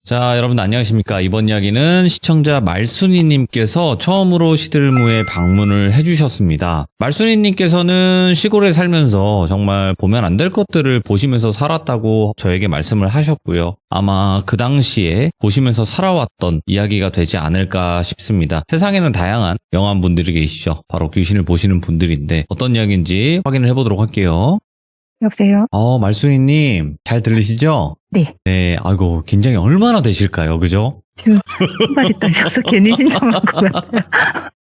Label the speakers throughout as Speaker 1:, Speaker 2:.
Speaker 1: 자, 여러분 안녕하십니까. 이번 이야기는 시청자 말순이님께서 처음으로 시들무에 방문을 해주셨습니다. 말순이님께서는 시골에 살면서 정말 보면 안 될 것들을 보시면서 살았다고 저에게 말씀을 하셨고요. 아마 그 당시에 보시면서 살아왔던 이야기가 되지 않을까 싶습니다. 세상에는 다양한 영한 분들이 계시죠. 바로 귀신을 보시는 분들인데 어떤 이야기인지 확인을 해보도록 할게요.
Speaker 2: 여보세요?
Speaker 1: 말순이님 잘 들리시죠?
Speaker 2: 네.
Speaker 1: 네, 아이고 긴장이 얼마나 되실까요, 그죠?
Speaker 2: 지금 손발이 떨려서 괜히 신청한 것 같아요.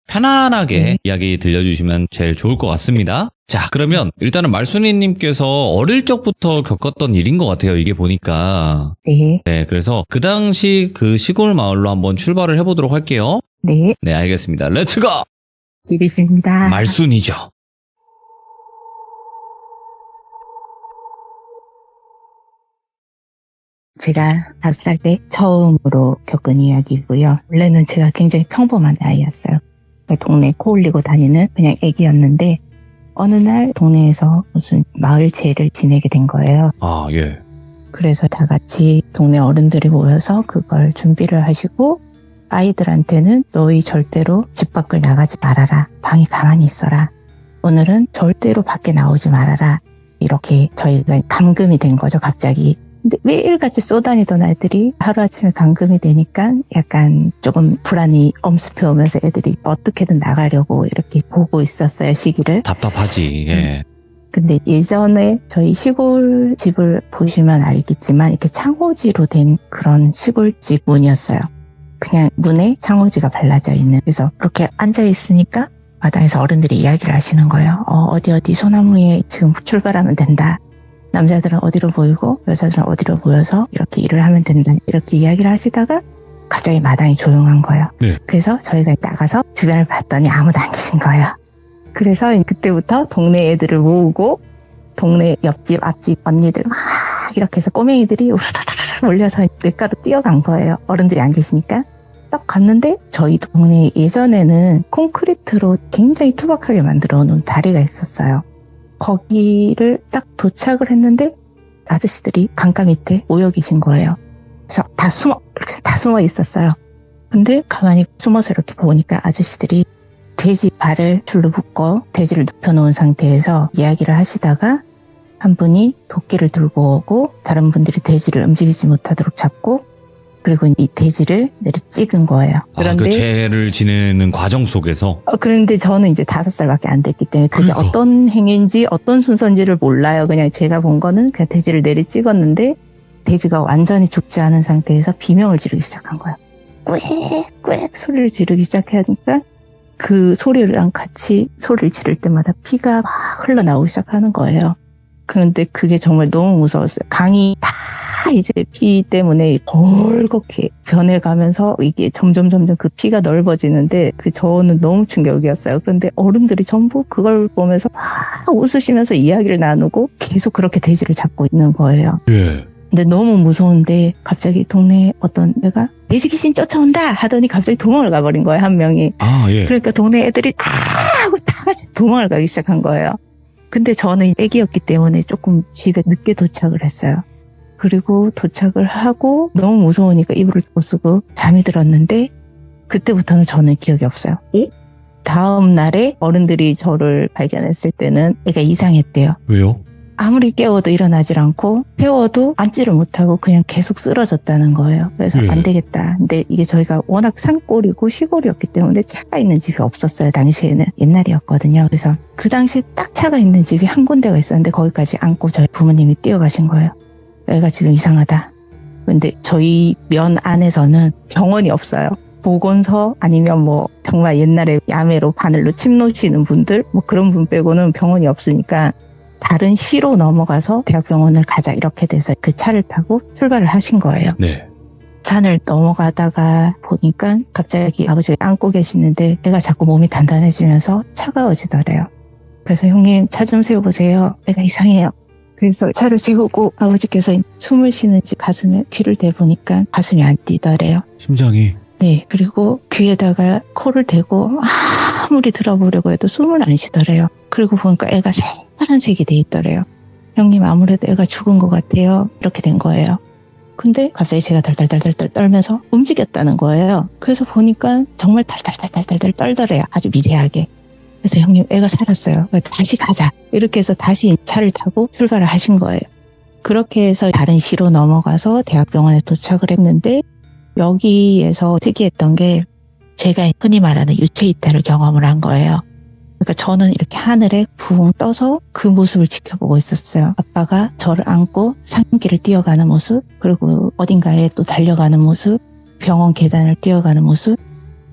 Speaker 1: 편안하게 이야기 들려주시면 제일 좋을 것 같습니다. 자, 그러면 일단은 말순이님께서 어릴 적부터 겪었던 일인 것 같아요, 이게 보니까.
Speaker 2: 네.
Speaker 1: 네, 그래서 그 당시 그 시골 마을로 한번 출발을 해보도록 할게요.
Speaker 2: 네.
Speaker 1: 네, 알겠습니다. 렛츠고!
Speaker 2: 길이십니다.
Speaker 1: 말순이죠.
Speaker 2: 제가 5살 때 처음으로 겪은 이야기고요. 원래는 제가 굉장히 평범한 아이였어요. 동네 코 올리고 다니는 그냥 애기였는데 어느 날 동네에서 무슨 마을제를 지내게 된 거예요.
Speaker 1: 아, 예.
Speaker 2: 그래서 다 같이 동네 어른들이 모여서 그걸 준비를 하시고 아이들한테는 너희 절대로 집 밖을 나가지 말아라. 방에 가만히 있어라. 오늘은 절대로 밖에 나오지 말아라. 이렇게 저희가 감금이 된 거죠, 갑자기. 근데 매일같이 쏘다니던 아이들이 하루아침에 감금이 되니까 약간 조금 불안이 엄습해 오면서 애들이 어떻게든 나가려고 이렇게 보고 있었어요, 시기를.
Speaker 1: 답답하지, 예.
Speaker 2: 근데 예전에 저희 시골 집을 보시면 알겠지만 이렇게 창호지로 된 그런 시골집 문이었어요. 그냥 문에 창호지가 발라져 있는. 그래서 그렇게 앉아있으니까 마당에서 어른들이 이야기를 하시는 거예요. 어디 소나무에 지금 출발하면 된다. 남자들은 어디로 보이고 여자들은 어디로 보여서 이렇게 일을 하면 된다. 이렇게 이야기를 하시다가 갑자기 마당이 조용한 거예요.
Speaker 1: 네.
Speaker 2: 그래서 저희가 나가서 주변을 봤더니 아무도 안 계신 거예요. 그래서 그때부터 동네 애들을 모으고 동네 옆집 앞집 언니들 막 이렇게 해서 꼬맹이들이 우르르르 몰려서 냇가로 뛰어간 거예요. 어른들이 안 계시니까. 딱 갔는데 저희 동네 예전에는 콘크리트로 굉장히 투박하게 만들어 놓은 다리가 있었어요. 거기를 딱 도착을 했는데 아저씨들이 강가 밑에 모여 계신 거예요. 그래서 이렇게 다 숨어 있었어요. 근데 가만히 숨어서 이렇게 보니까 아저씨들이 돼지 발을 줄로 묶어 돼지를 눕혀놓은 상태에서 이야기를 하시다가 한 분이 도끼를 들고 오고 다른 분들이 돼지를 움직이지 못하도록 잡고 그리고 이 돼지를 내리 찍은 거예요.
Speaker 1: 그런데 그 죄를 지내는 과정 속에서
Speaker 2: 그런데 저는 이제 5살밖에 안 됐기 때문에 그게
Speaker 1: 그러니까.
Speaker 2: 어떤 행위인지 어떤 순서인지를 몰라요. 그냥 제가 본 거는 그냥 돼지를 내리 찍었는데 돼지가 완전히 죽지 않은 상태에서 비명을 지르기 시작한 거예요. 꽥꽥 소리를 지르기 시작하니까 그 소리랑 같이 소리를 지를 때마다 피가 막 흘러나오기 시작하는 거예요. 그런데 그게 정말 너무 무서웠어요. 강이 다 이제 피 때문에 벌겋게 변해가면서 이게 점점 그 피가 넓어지는데 저는 너무 충격이었어요. 그런데 어른들이 전부 그걸 보면서 막 웃으시면서 이야기를 나누고 계속 그렇게 돼지를 잡고 있는 거예요.
Speaker 1: 예.
Speaker 2: 근데 너무 무서운데 갑자기 동네에 어떤 애가 돼지 귀신 쫓아온다 하더니 갑자기 도망을 가버린 거예요, 한 명이.
Speaker 1: 아, 예.
Speaker 2: 그러니까 동네 애들이 다 하고 다 같이 도망을 가기 시작한 거예요. 근데 저는 애기였기 때문에 조금 집에 늦게 도착을 했어요. 그리고 도착을 하고 너무 무서우니까 이불을 못 쓰고 잠이 들었는데 그때부터는 저는 기억이 없어요. 다음 날에 어른들이 저를 발견했을 때는 애가 이상했대요.
Speaker 1: 왜요?
Speaker 2: 아무리 깨워도 일어나질 않고 태워도 앉지를 못하고 그냥 계속 쓰러졌다는 거예요. 그래서 안 되겠다. 근데 이게 저희가 워낙 산골이고 시골이었기 때문에 차가 있는 집이 없었어요. 당시에는 옛날이었거든요. 그래서 그 당시에 딱 차가 있는 집이 한 군데가 있었는데 거기까지 안고 저희 부모님이 뛰어가신 거예요. 애가 지금 이상하다. 근데 저희 면 안에서는 병원이 없어요. 보건소 아니면 뭐 정말 옛날에 야매로 바늘로 침 놓으시는 분들 뭐 그런 분 빼고는 병원이 없으니까 다른 시로 넘어가서 대학병원을 가자 이렇게 돼서 그 차를 타고 출발을 하신 거예요.
Speaker 1: 네.
Speaker 2: 산을 넘어가다가 보니까 갑자기 아버지가 안고 계시는데 애가 자꾸 몸이 단단해지면서 차가워지더래요. 그래서 형님 차 좀 세워보세요. 애가 이상해요. 그래서 차를 세우고 아버지께서 숨을 쉬는지 가슴에 귀를 대보니까 가슴이 안 뛰더래요.
Speaker 1: 심장이.
Speaker 2: 네. 그리고 귀에다가 코를 대고 아무리 들어보려고 해도 숨을 안 쉬더래요. 그리고 보니까 애가 파란색이 돼 있더래요. 형님 아무래도 애가 죽은 것 같아요. 이렇게 된 거예요. 근데 갑자기 제가 덜덜덜덜 떨면서 움직였다는 거예요. 그래서 보니까 정말 덜덜덜덜 떨더래요. 아주 미세하게. 그래서 형님 애가 살았어요. 다시 가자. 이렇게 해서 다시 차를 타고 출발을 하신 거예요. 그렇게 해서 다른 시로 넘어가서 대학병원에 도착을 했는데 여기에서 특이했던 게 제가 흔히 말하는 유체 이탈을 경험을 한 거예요. 그러니까 저는 이렇게 하늘에 붕 떠서 그 모습을 지켜보고 있었어요. 아빠가 저를 안고 산길을 뛰어가는 모습, 그리고 어딘가에 또 달려가는 모습, 병원 계단을 뛰어가는 모습,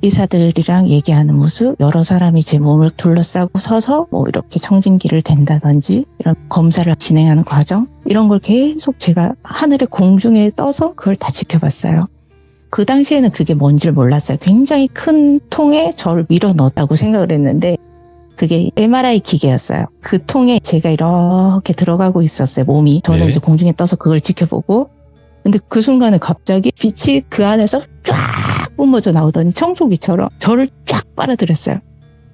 Speaker 2: 의사들이랑 얘기하는 모습, 여러 사람이 제 몸을 둘러싸고 서서 뭐 이렇게 청진기를 댄다든지 이런 검사를 진행하는 과정, 이런 걸 계속 제가 하늘의 공중에 떠서 그걸 다 지켜봤어요. 그 당시에는 그게 뭔지를 몰랐어요. 굉장히 큰 통에 저를 밀어 넣었다고 생각을 했는데 그게 MRI 기계였어요. 그 통에 제가 이렇게 들어가고 있었어요, 몸이. 저는
Speaker 1: 네.
Speaker 2: 이제 공중에 떠서 그걸 지켜보고. 근데 그 순간에 갑자기 빛이 그 안에서 쫙 뿜어져 나오더니 청소기처럼 저를 쫙 빨아들였어요.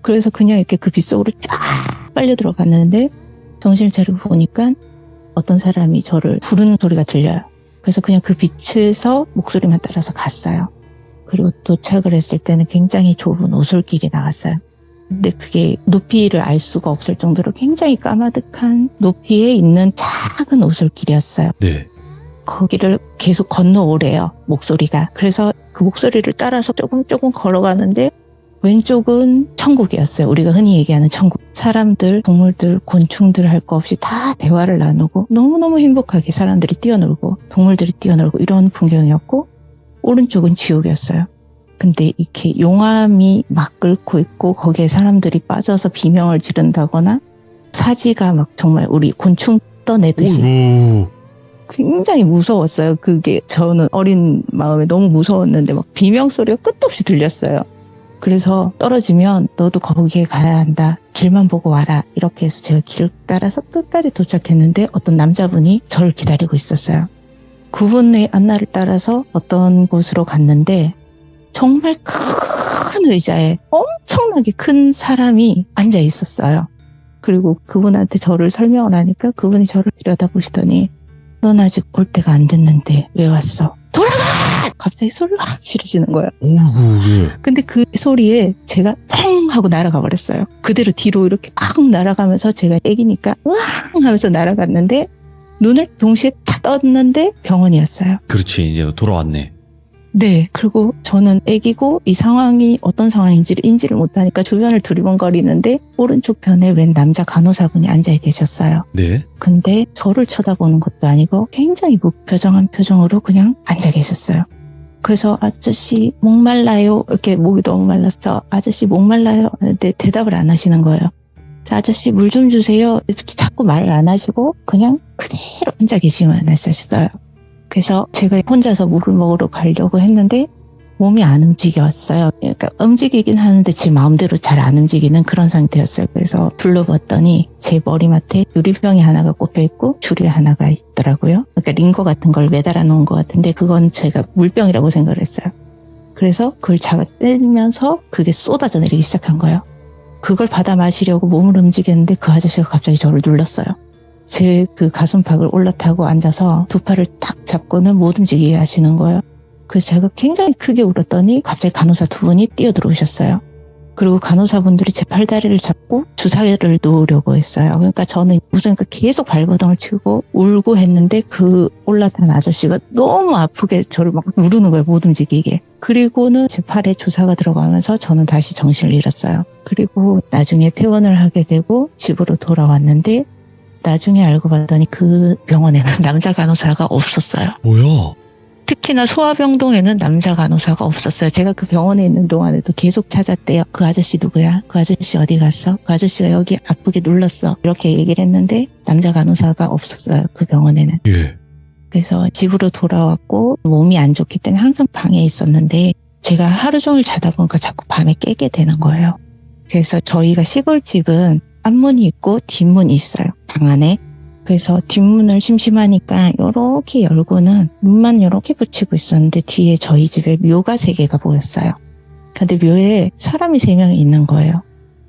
Speaker 2: 그래서 그냥 이렇게 그 빛 속으로 쫙 빨려 들어갔는데 정신을 차리고 보니까 어떤 사람이 저를 부르는 소리가 들려요. 그래서 그냥 그 빛에서 목소리만 따라서 갔어요. 그리고 도착을 했을 때는 굉장히 좁은 오솔길이 나왔어요. 근데 그게 높이를 알 수가 없을 정도로 굉장히 까마득한 높이에 있는 작은 오솔길이었어요.
Speaker 1: 네.
Speaker 2: 거기를 계속 건너오래요, 목소리가. 그래서 그 목소리를 따라서 조금 걸어가는데 왼쪽은 천국이었어요. 우리가 흔히 얘기하는 천국. 사람들, 동물들, 곤충들 할 거 없이 다 대화를 나누고 너무너무 행복하게 사람들이 뛰어놀고 동물들이 뛰어놀고 이런 풍경이었고, 오른쪽은 지옥이었어요. 근데 이렇게 용암이 막 끓고 있고 거기에 사람들이 빠져서 비명을 지른다거나 사지가 막 정말 우리 곤충 떠내듯이
Speaker 1: 오우.
Speaker 2: 굉장히 무서웠어요. 그게 저는 어린 마음에 너무 무서웠는데 막 비명 소리가 끝도 없이 들렸어요. 그래서 떨어지면 너도 거기에 가야 한다. 길만 보고 와라. 이렇게 해서 제가 길을 따라서 끝까지 도착했는데 어떤 남자분이 저를 기다리고 있었어요. 그분의 안내를 따라서 어떤 곳으로 갔는데 정말 큰 의자에 엄청나게 큰 사람이 앉아 있었어요. 그리고 그분한테 저를 설명을 하니까 그분이 저를 들여다보시더니 넌 아직 올 때가 안 됐는데 왜 왔어? 돌아가! 갑자기 소리를 확 지르시는 거예요.
Speaker 1: 오우.
Speaker 2: 근데 그 소리에 제가 펑 하고 날아가 버렸어요. 그대로 뒤로 이렇게 팍 날아가면서 제가 애기니까 으앙 하면서 날아갔는데 눈을 동시에 탁 떴는데 병원이었어요.
Speaker 1: 그렇지, 이제 돌아왔네.
Speaker 2: 네. 그리고 저는 애기고 이 상황이 어떤 상황인지를 인지를 못하니까 주변을 두리번거리는데 오른쪽 편에 웬 남자 간호사분이 앉아 계셨어요.
Speaker 1: 네.
Speaker 2: 근데 저를 쳐다보는 것도 아니고 굉장히 무표정한 표정으로 그냥 앉아 계셨어요. 그래서 아저씨 목말라요. 이렇게 목이 너무 말랐어. 아저씨 목말라요. 하는데 대답을 안 하시는 거예요. 아저씨 물 좀 주세요. 이렇게 자꾸 말을 안 하시고 그냥 그대로 앉아 계시만 했었어요. 그래서 제가 혼자서 물을 먹으러 가려고 했는데 몸이 안 움직였어요. 그러니까 움직이긴 하는데 제 마음대로 잘 안 움직이는 그런 상태였어요. 그래서 둘러봤더니 제 머리맡에 유리병이 하나가 꼽혀있고 줄이 하나가 있더라고요. 그러니까 링거 같은 걸 매달아 놓은 것 같은데 그건 제가 물병이라고 생각을 했어요. 그래서 그걸 잡아 떼면서 그게 쏟아져 내리기 시작한 거예요. 그걸 받아 마시려고 몸을 움직였는데 그 아저씨가 갑자기 저를 눌렀어요. 제 그 가슴팍을 올라타고 앉아서 두 팔을 탁 잡고는 못 움직이게 하시는 거예요. 그래서 제가 굉장히 크게 울었더니 갑자기 간호사 두 분이 뛰어들어오셨어요. 그리고 간호사분들이 제 팔다리를 잡고 주사를 놓으려고 했어요. 그러니까 저는 우선 계속 발버둥을 치고 울고 했는데 그 올라탄 아저씨가 너무 아프게 저를 막 누르는 거예요. 못 움직이게. 그리고는 제 팔에 주사가 들어가면서 저는 다시 정신을 잃었어요. 그리고 나중에 퇴원을 하게 되고 집으로 돌아왔는데 나중에 알고 봤더니 그 병원에는 남자 간호사가 없었어요.
Speaker 1: 뭐야?
Speaker 2: 특히나 소아병동에는 남자 간호사가 없었어요. 제가 그 병원에 있는 동안에도 계속 찾았대요. 그 아저씨 누구야? 그 아저씨 어디 갔어? 그 아저씨가 여기 아프게 눌렀어. 이렇게 얘기를 했는데 남자 간호사가 없었어요. 그 병원에는.
Speaker 1: 예.
Speaker 2: 그래서 집으로 돌아왔고 몸이 안 좋기 때문에 항상 방에 있었는데 제가 하루 종일 자다 보니까 자꾸 밤에 깨게 되는 거예요. 그래서 저희가 시골집은 앞문이 있고 뒷문이 있어요. 방 안에. 그래서 뒷문을 심심하니까 이렇게 열고는 문만 이렇게 붙이고 있었는데 뒤에 저희 집에 묘가 3개가 보였어요. 근데 묘에 사람이 3명이 있는 거예요.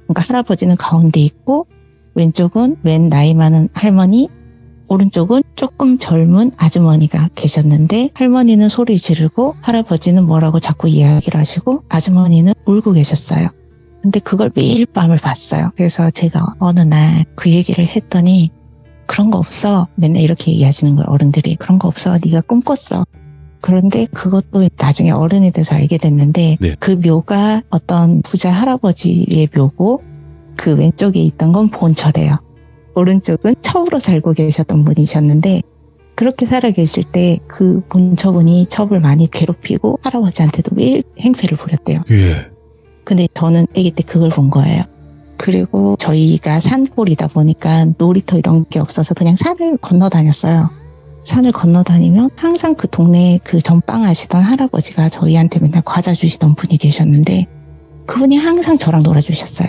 Speaker 2: 그러니까 할아버지는 가운데 있고 왼쪽은 웬 나이 많은 할머니, 오른쪽은 조금 젊은 아주머니가 계셨는데 할머니는 소리 지르고 할아버지는 뭐라고 자꾸 이야기를 하시고 아주머니는 울고 계셨어요. 근데 그걸 매일 밤을 봤어요. 그래서 제가 어느 날 그 얘기를 했더니 그런 거 없어. 맨날 이렇게 얘기하시는 거예요. 어른들이. 그런 거 없어. 네가 꿈꿨어. 그런데 그것도 나중에 어른이 돼서 알게 됐는데
Speaker 1: 네.
Speaker 2: 그 묘가 어떤 부자 할아버지의 묘고 그 왼쪽에 있던 건 본처래요. 오른쪽은 첩으로 살고 계셨던 분이셨는데 그렇게 살아 계실 때 그 본처분이 첩을 많이 괴롭히고 할아버지한테도 매일 행패를 부렸대요.
Speaker 1: 예.
Speaker 2: 근데 저는 아기 때 그걸 본 거예요. 그리고 저희가 산골이다 보니까 놀이터 이런 게 없어서 그냥 산을 건너 다녔어요. 산을 건너 다니면 항상 그 동네에 그 전빵 하시던 할아버지가 저희한테 맨날 과자 주시던 분이 계셨는데 그분이 항상 저랑 놀아주셨어요.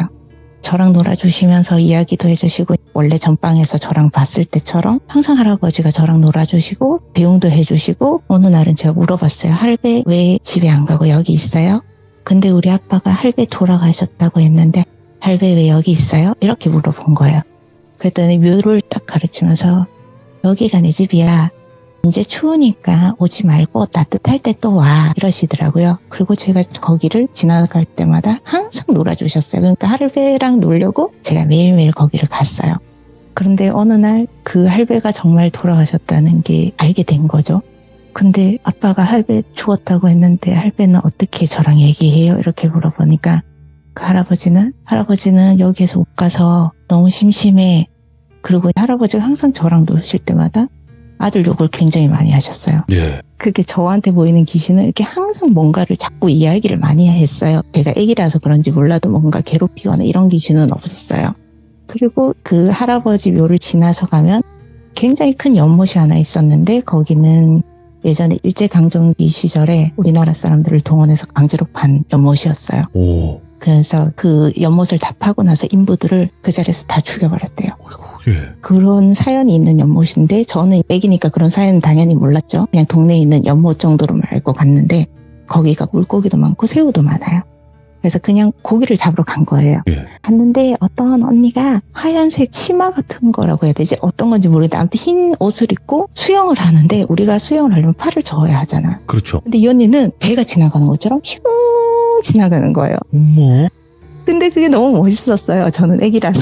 Speaker 2: 저랑 놀아주시면서 이야기도 해주시고 원래 전방에서 저랑 봤을 때처럼 항상 할아버지가 저랑 놀아주시고 대웅도 해주시고 어느 날은 제가 물어봤어요. 할배 왜 집에 안 가고 여기 있어요? 근데 우리 아빠가 할배 돌아가셨다고 했는데 할배 왜 여기 있어요? 이렇게 물어본 거예요. 그랬더니 묘를 딱 가르치면서 여기가 내 집이야. 이제 추우니까 오지 말고 따뜻할 때 또 와 이러시더라고요. 그리고 제가 거기를 지나갈 때마다 항상 놀아주셨어요. 그러니까 할배랑 놀려고 제가 매일매일 거기를 갔어요. 그런데 어느 날 그 할배가 정말 돌아가셨다는 게 알게 된 거죠. 근데 아빠가 할배 죽었다고 했는데 할배는 어떻게 저랑 얘기해요? 이렇게 물어보니까 그 할아버지는 여기에서 못 가서 너무 심심해. 그리고 할아버지가 항상 저랑 노실 때마다 아들 욕을 굉장히 많이 하셨어요.
Speaker 1: 예.
Speaker 2: 그게 저한테 보이는 귀신은 이렇게 항상 뭔가를 자꾸 이야기를 많이 했어요. 제가 애기라서 그런지 몰라도 뭔가 괴롭히거나 이런 귀신은 없었어요. 그리고 그 할아버지 묘를 지나서 가면 굉장히 큰 연못이 하나 있었는데 거기는 예전에 일제강점기 시절에 우리나라 사람들을 동원해서 강제로 판 연못이었어요.
Speaker 1: 오.
Speaker 2: 그래서 그 연못을 다 파고 나서 인부들을 그 자리에서 다 죽여버렸대요.
Speaker 1: 예.
Speaker 2: 그런 사연이 있는 연못인데 저는 애기니까 그런 사연은 당연히 몰랐죠. 그냥 동네에 있는 연못 정도로만 알고 갔는데 거기가 물고기도 많고 새우도 많아요. 그래서 그냥 고기를 잡으러 간 거예요.
Speaker 1: 예.
Speaker 2: 갔는데 어떤 언니가 하얀색 치마 같은 거라고 해야 되지? 어떤 건지 모르겠는데 아무튼 흰 옷을 입고 수영을 하는데 우리가 수영을 하려면 팔을 저어야 하잖아.
Speaker 1: 그렇죠.
Speaker 2: 근데 이 언니는 배가 지나가는 것처럼 슝 지나가는 거예요.
Speaker 1: 어머.
Speaker 2: 근데 그게 너무 멋있었어요. 저는 애기라서.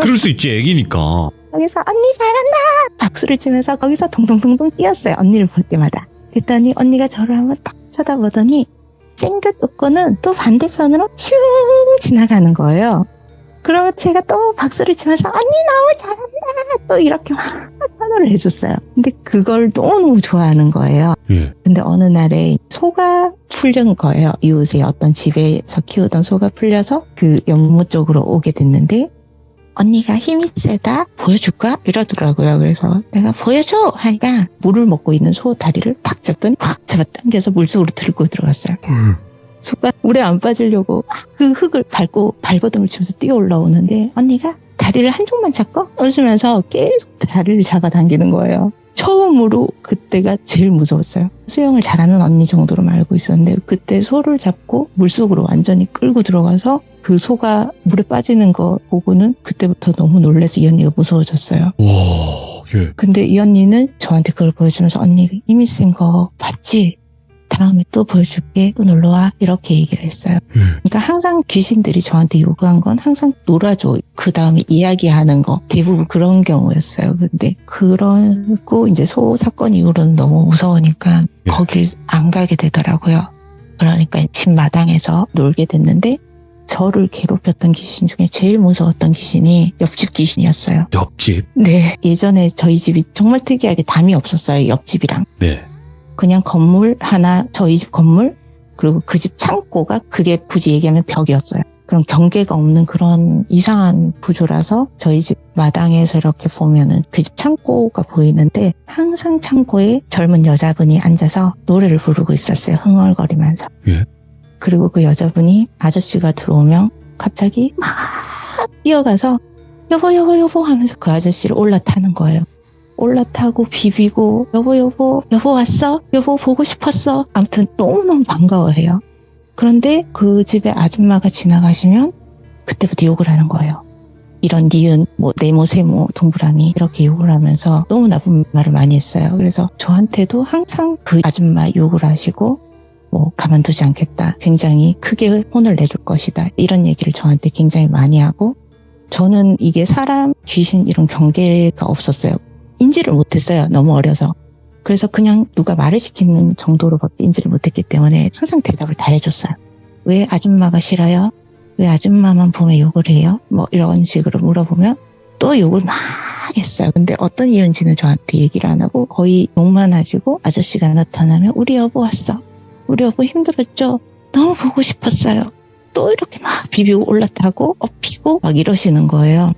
Speaker 1: 그럴 수 있지, 애기니까.
Speaker 2: 거기서 언니 잘한다! 박수를 치면서 거기서 동동동동 뛰었어요. 언니를 볼 때마다. 그랬더니 언니가 저를 한번 딱 쳐다보더니 찡긋 웃고는 또 반대편으로 슝 지나가는 거예요. 그러면 제가 또 박수를 치면서 언니 너무 잘한다! 또 이렇게 막 환호를 해줬어요. 근데 그걸 너무너무 좋아하는 거예요.
Speaker 1: 예.
Speaker 2: 근데 어느 날에 소가 풀린 거예요. 이웃의 어떤 집에서 키우던 소가 풀려서 그 연못 쪽으로 오게 됐는데 언니가 힘이 세다 보여줄까? 이러더라고요. 그래서 내가 보여줘! 하니까 물을 먹고 있는 소 다리를 탁 잡더니 확 잡아당겨서 물속으로 들고 들어갔어요. 소가 물에 안 빠지려고 그 흙을 밟고 발버둥을 치면서 뛰어 올라오는데 언니가 다리를 한쪽만 잡고 웃으면서 계속 다리를 잡아당기는 거예요. 처음으로 그때가 제일 무서웠어요. 수영을 잘하는 언니 정도로 알고 있었는데 그때 소를 잡고 물속으로 완전히 끌고 들어가서 그 소가 물에 빠지는 거 보고는 그때부터 너무 놀라서 이 언니가 무서워졌어요.
Speaker 1: 와, 예.
Speaker 2: 근데 이 언니는 저한테 그걸 보여주면서 언니 힘이 센 거 봤지? 다음에 또 보여줄게. 또 놀러와. 이렇게 얘기를 했어요. 그러니까 항상 귀신들이 저한테 요구한 건 항상 놀아줘. 그 다음에 이야기하는 거. 대부분 그런 경우였어요. 근데 그러고 이제 소 사건 이후로는 너무 무서우니까
Speaker 1: 예.
Speaker 2: 거길 안 가게 되더라고요. 그러니까 집 마당에서 놀게 됐는데 저를 괴롭혔던 귀신 중에 제일 무서웠던 귀신이 옆집 귀신이었어요.
Speaker 1: 옆집?
Speaker 2: 네. 예전에 저희 집이 정말 특이하게 담이 없었어요. 옆집이랑.
Speaker 1: 네.
Speaker 2: 그냥 건물 하나, 저희 집 건물, 그리고 그 집 창고가 그게 굳이 얘기하면 벽이었어요. 그런 경계가 없는 그런 이상한 구조라서 저희 집 마당에서 이렇게 보면은 그 집 창고가 보이는데 항상 창고에 젊은 여자분이 앉아서 노래를 부르고 있었어요. 흥얼거리면서.
Speaker 1: 예.
Speaker 2: 그리고 그 여자분이 아저씨가 들어오면 갑자기 막 뛰어가서 여보 하면서 그 아저씨를 올라타는 거예요. 올라타고 비비고 여보 왔어? 여보 보고 싶었어? 아무튼 너무너무 반가워해요. 그런데 그 집에 아줌마가 지나가시면 그때부터 욕을 하는 거예요. 이런 니은, 뭐 네모, 세모, 동그라미 이렇게 욕을 하면서 너무 나쁜 말을 많이 했어요. 그래서 저한테도 항상 그 아줌마 욕을 하시고 뭐 가만두지 않겠다. 굉장히 크게 혼을 내줄 것이다. 이런 얘기를 저한테 굉장히 많이 하고 저는 이게 사람, 귀신 이런 경계가 없었어요. 인지를 못했어요. 너무 어려서. 그래서 그냥 누가 말을 시키는 정도로밖에 인지를 못했기 때문에 항상 대답을 다 해줬어요. 왜 아줌마가 싫어요? 왜 아줌마만 보면 욕을 해요? 뭐 이런 식으로 물어보면 또 욕을 막 했어요. 근데 어떤 이유인지는 저한테 얘기를 안 하고 거의 욕만 하시고 아저씨가 나타나면 우리 여보 왔어. 우리 여보 힘들었죠? 너무 보고 싶었어요. 또 이렇게 막 비비고 올라타고 엎히고 막 이러시는 거예요.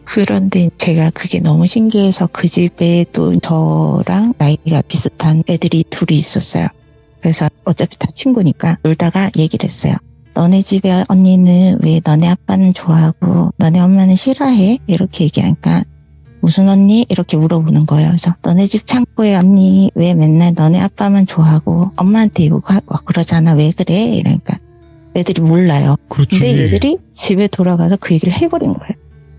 Speaker 2: 그런데 제가 그게 너무 신기해서 그 집에 또 저랑 나이가 비슷한 애들이 둘이 있었어요. 그래서 어차피 다 친구니까 놀다가 얘기를 했어요. 너네 집에 언니는 왜 너네 아빠는 좋아하고 너네 엄마는 싫어해? 이렇게 얘기하니까 무슨 언니? 이렇게 물어보는 거예요. 그래서 너네 집 창고에 언니 왜 맨날 너네 아빠만 좋아하고 엄마한테 욕하고 그러잖아. 왜 그래? 이러니까 애들이 몰라요.
Speaker 3: 그렇지.
Speaker 2: 근데 애들이 집에 돌아가서 그 얘기를 해버린 거예요.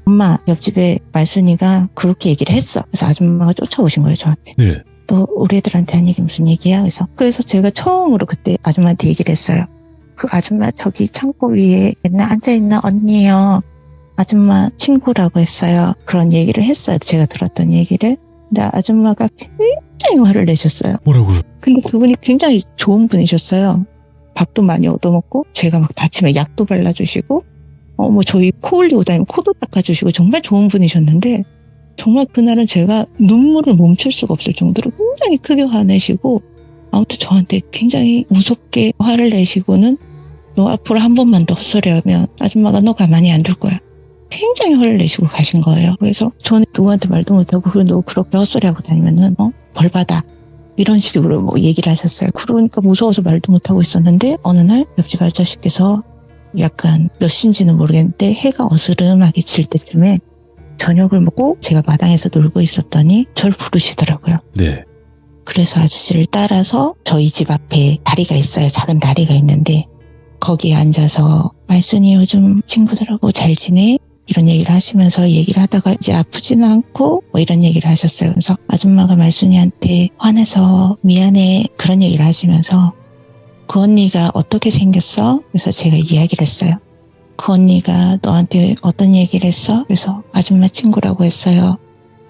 Speaker 2: 엄마, 옆집에 말순이가 그렇게 얘기를 했어. 그래서 아줌마가 쫓아오신 거예요, 저한테.
Speaker 3: 네.
Speaker 2: 너 우리 애들한테 한 얘기 무슨 얘기야? 그래서 제가 처음으로 그때 아줌마한테 얘기를 했어요. 그 아줌마 저기 창고 위에 맨날 앉아있는 언니예요. 아줌마 친구라고 했어요. 그런 얘기를 했어요. 제가 들었던 얘기를. 근데 아줌마가 굉장히 화를 내셨어요.
Speaker 3: 뭐라고요?
Speaker 2: 근데 그분이 굉장히 좋은 분이셨어요. 밥도 많이 얻어먹고 제가 막 다치면 약도 발라주시고 뭐 저희 코 흘리고 다니면 코도 닦아주시고 정말 좋은 분이셨는데 정말 그날은 제가 눈물을 멈출 수가 없을 정도로 굉장히 크게 화내시고 아무튼 저한테 굉장히 무섭게 화를 내시고는 너 앞으로 한 번만 더 헛소리하면 아줌마가 너 가만히 안 둘 거야. 굉장히 화를 내시고 가신 거예요. 그래서 저는 누구한테 말도 못하고 너 그렇게 헛소리하고 다니면은 벌 받아. 이런 식으로 뭐 얘기를 하셨어요. 그러니까 무서워서 말도 못하고 있었는데 어느 날 옆집 아저씨께서 약간 몇 시인지는 모르겠는데 해가 어스름하게 질 때쯤에 저녁을 먹고 제가 마당에서 놀고 있었더니 저를 부르시더라고요.
Speaker 3: 네.
Speaker 2: 그래서 아저씨를 따라서 저희 집 앞에 다리가 있어요. 작은 다리가 있는데 거기에 앉아서 말순이 요즘 친구들하고 잘 지내? 이런 얘기를 하시면서 얘기를 하다가 이제 아프지는 않고 뭐 이런 얘기를 하셨어요. 그래서 아줌마가 말순이한테 화내서 미안해 그런 얘기를 하시면서 그 언니가 어떻게 생겼어? 그래서 제가 이야기를 했어요. 그 언니가 너한테 어떤 얘기를 했어? 그래서 아줌마 친구라고 했어요.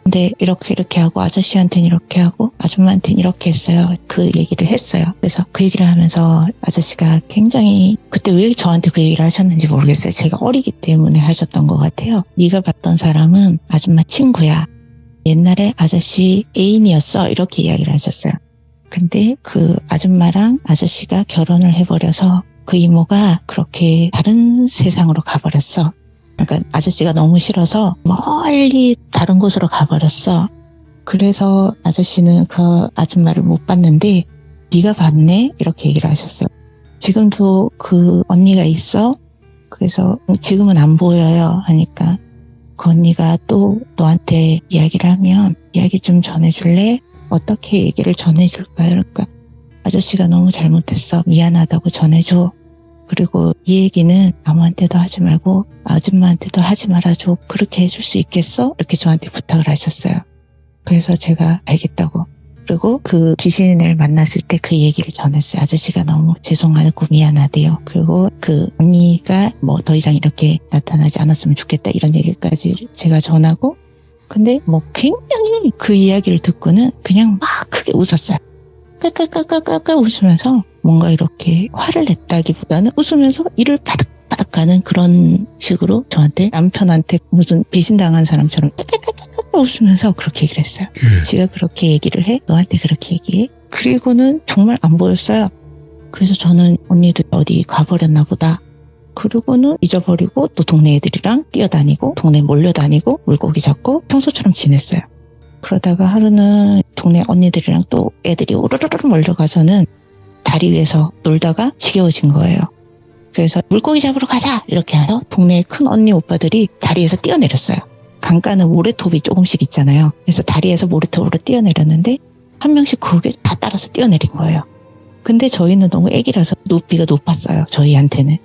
Speaker 2: 근데 이렇게 하고 아저씨한테는 이렇게 하고 아줌마한테는 이렇게 했어요. 그 얘기를 했어요. 그래서 그 얘기를 하면서 아저씨가 굉장히 그때 왜 저한테 그 얘기를 하셨는지 모르겠어요. 제가 어리기 때문에 하셨던 것 같아요. 네가 봤던 사람은 아줌마 친구야. 옛날에 아저씨 애인이었어. 이렇게 이야기를 하셨어요. 근데 그 아줌마랑 아저씨가 결혼을 해버려서 그 이모가 그렇게 다른 세상으로 가버렸어. 그러니까 아저씨가 너무 싫어서 멀리 다른 곳으로 가버렸어. 그래서 아저씨는 그 아줌마를 못 봤는데 네가 봤네? 이렇게 얘기를 하셨어요. 지금도 그 언니가 있어? 그래서 지금은 안 보여요 하니까 그 언니가 또 너한테 이야기를 하면 이야기 좀 전해줄래? 어떻게 얘기를 전해줄까요? 그러니까 아저씨가 너무 잘못했어. 미안하다고 전해줘. 그리고 이 얘기는 아무한테도 하지 말고 아줌마한테도 하지 말아줘. 그렇게 해줄 수 있겠어? 이렇게 저한테 부탁을 하셨어요. 그래서 제가 알겠다고. 그리고 그 귀신을 만났을 때 그 얘기를 전했어요. 아저씨가 너무 죄송하고 미안하대요. 그리고 그 언니가 뭐 더 이상 이렇게 나타나지 않았으면 좋겠다. 이런 얘기까지 제가 전하고 근데 뭐 굉장히 그 이야기를 듣고는 그냥 막 크게 웃었어요. 깔깔깔깔깔깔 웃으면서 뭔가 이렇게 화를 냈다기보다는 웃으면서 이를 바닥바닥 가는 그런 식으로 저한테 남편한테 무슨 배신당한 사람처럼 깔깔깔깔 웃으면서 그렇게 얘기를 했어요. 지가 그렇게 얘기를 해? 너한테 그렇게 얘기해? 그리고는 정말 안 보였어요. 그래서 저는 언니도 어디 가버렸나 보다. 그리고는 잊어버리고 또 동네 애들이랑 뛰어다니고 동네 몰려다니고 물고기 잡고 평소처럼 지냈어요. 그러다가 하루는 동네 언니들이랑 또 애들이 오르르르 몰려가서는 다리 위에서 놀다가 지겨워진 거예요. 그래서 물고기 잡으러 가자 이렇게 해서 동네 큰 언니 오빠들이 다리에서 뛰어내렸어요. 강가는 모래톱이 조금씩 있잖아요. 그래서 다리에서 모래톱으로 뛰어내렸는데 한 명씩 그게 다 따라서 뛰어내린 거예요. 근데 저희는 너무 애기라서 높이가 높았어요. 저희한테는.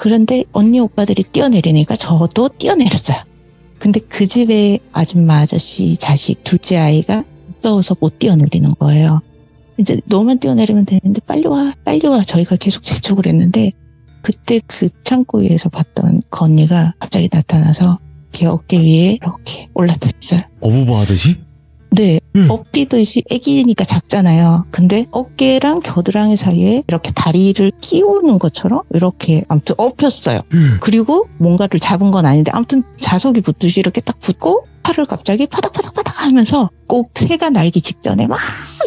Speaker 2: 그런데 언니 오빠들이 뛰어내리니까 저도 뛰어내렸어요. 근데 그 집에 아줌마 아저씨 자식 둘째 아이가 무서워서 못 뛰어내리는 거예요. 이제 너만 뛰어내리면 되는데 빨리 와 저희가 계속 재촉을 했는데 그때 그 창고 위에서 봤던 그 언니가 갑자기 나타나서 제 어깨 위에 이렇게 올라탔어요.
Speaker 1: 어부바 하듯이?
Speaker 2: 네, 업히듯이 애기니까 작잖아요. 근데 어깨랑 겨드랑이 사이에 이렇게 다리를 끼우는 것처럼 이렇게 아무튼 엎였어요. 그리고 뭔가를 잡은 건 아닌데 아무튼 자석이 붙듯이 이렇게 딱 붙고 팔을 갑자기 파닥파닥파닥 하면서 꼭 새가 날기 직전에 막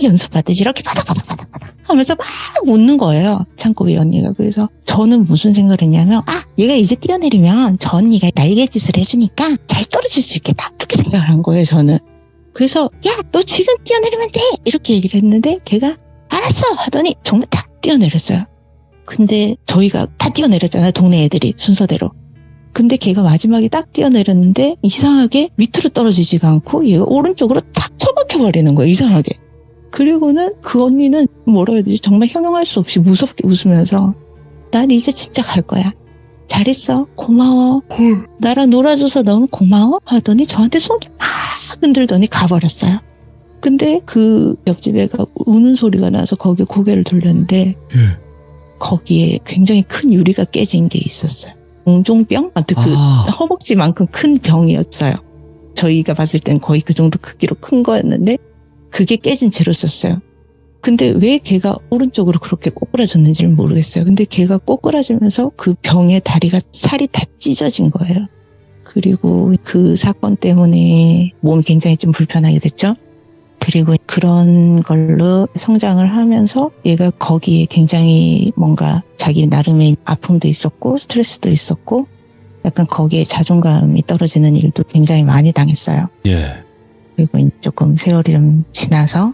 Speaker 2: 연습하듯이 이렇게 파닥파닥파닥 하면서 막 웃는 거예요. 창고 위 언니가. 그래서 저는 무슨 생각을 했냐면 얘가 이제 뛰어내리면 저 언니가 날개짓을 해주니까 잘 떨어질 수 있겠다. 이렇게 생각을 한 거예요, 저는. 그래서 야, 너 지금 뛰어내리면 돼! 이렇게 얘기를 했는데 걔가 알았어! 하더니 정말 탁 뛰어내렸어요. 근데 저희가 다 뛰어내렸잖아요. 동네 애들이 순서대로. 근데 걔가 마지막에 딱 뛰어내렸는데 이상하게 밑으로 떨어지지가 않고 얘가 오른쪽으로 탁 처박혀버리는 거예요. 이상하게. 그리고는 그 언니는 뭐라 해야 되지? 정말 형용할 수 없이 무섭게 웃으면서 난 이제 진짜 갈 거야. 잘했어. 고마워. 나랑 놀아줘서 너무 고마워. 하더니 저한테 손을 막 흔들더니 가버렸어요. 근데 그 옆집 애가 우는 소리가 나서 거기에 고개를 돌렸는데 거기에 굉장히 큰 유리가 깨진 게 있었어요. 공종병? 아무튼 그 허벅지만큼 큰 병이었어요. 저희가 봤을 땐 거의 그 정도 크기로 큰 거였는데 그게 깨진 채로 썼어요. 근데 왜 걔가 오른쪽으로 그렇게 꼬꾸라졌는지를 모르겠어요. 근데 걔가 꼬꾸라지면서 그 병의 다리가 살이 다 찢어진 거예요. 그리고 그 사건 때문에 몸이 굉장히 좀 불편하게 됐죠. 그리고 그런 걸로 성장을 하면서 얘가 거기에 굉장히 뭔가 자기 나름의 아픔도 있었고 스트레스도 있었고 약간 거기에 자존감이 떨어지는 일도 굉장히 많이 당했어요.
Speaker 1: 예.
Speaker 2: 그리고 조금 세월이 좀 지나서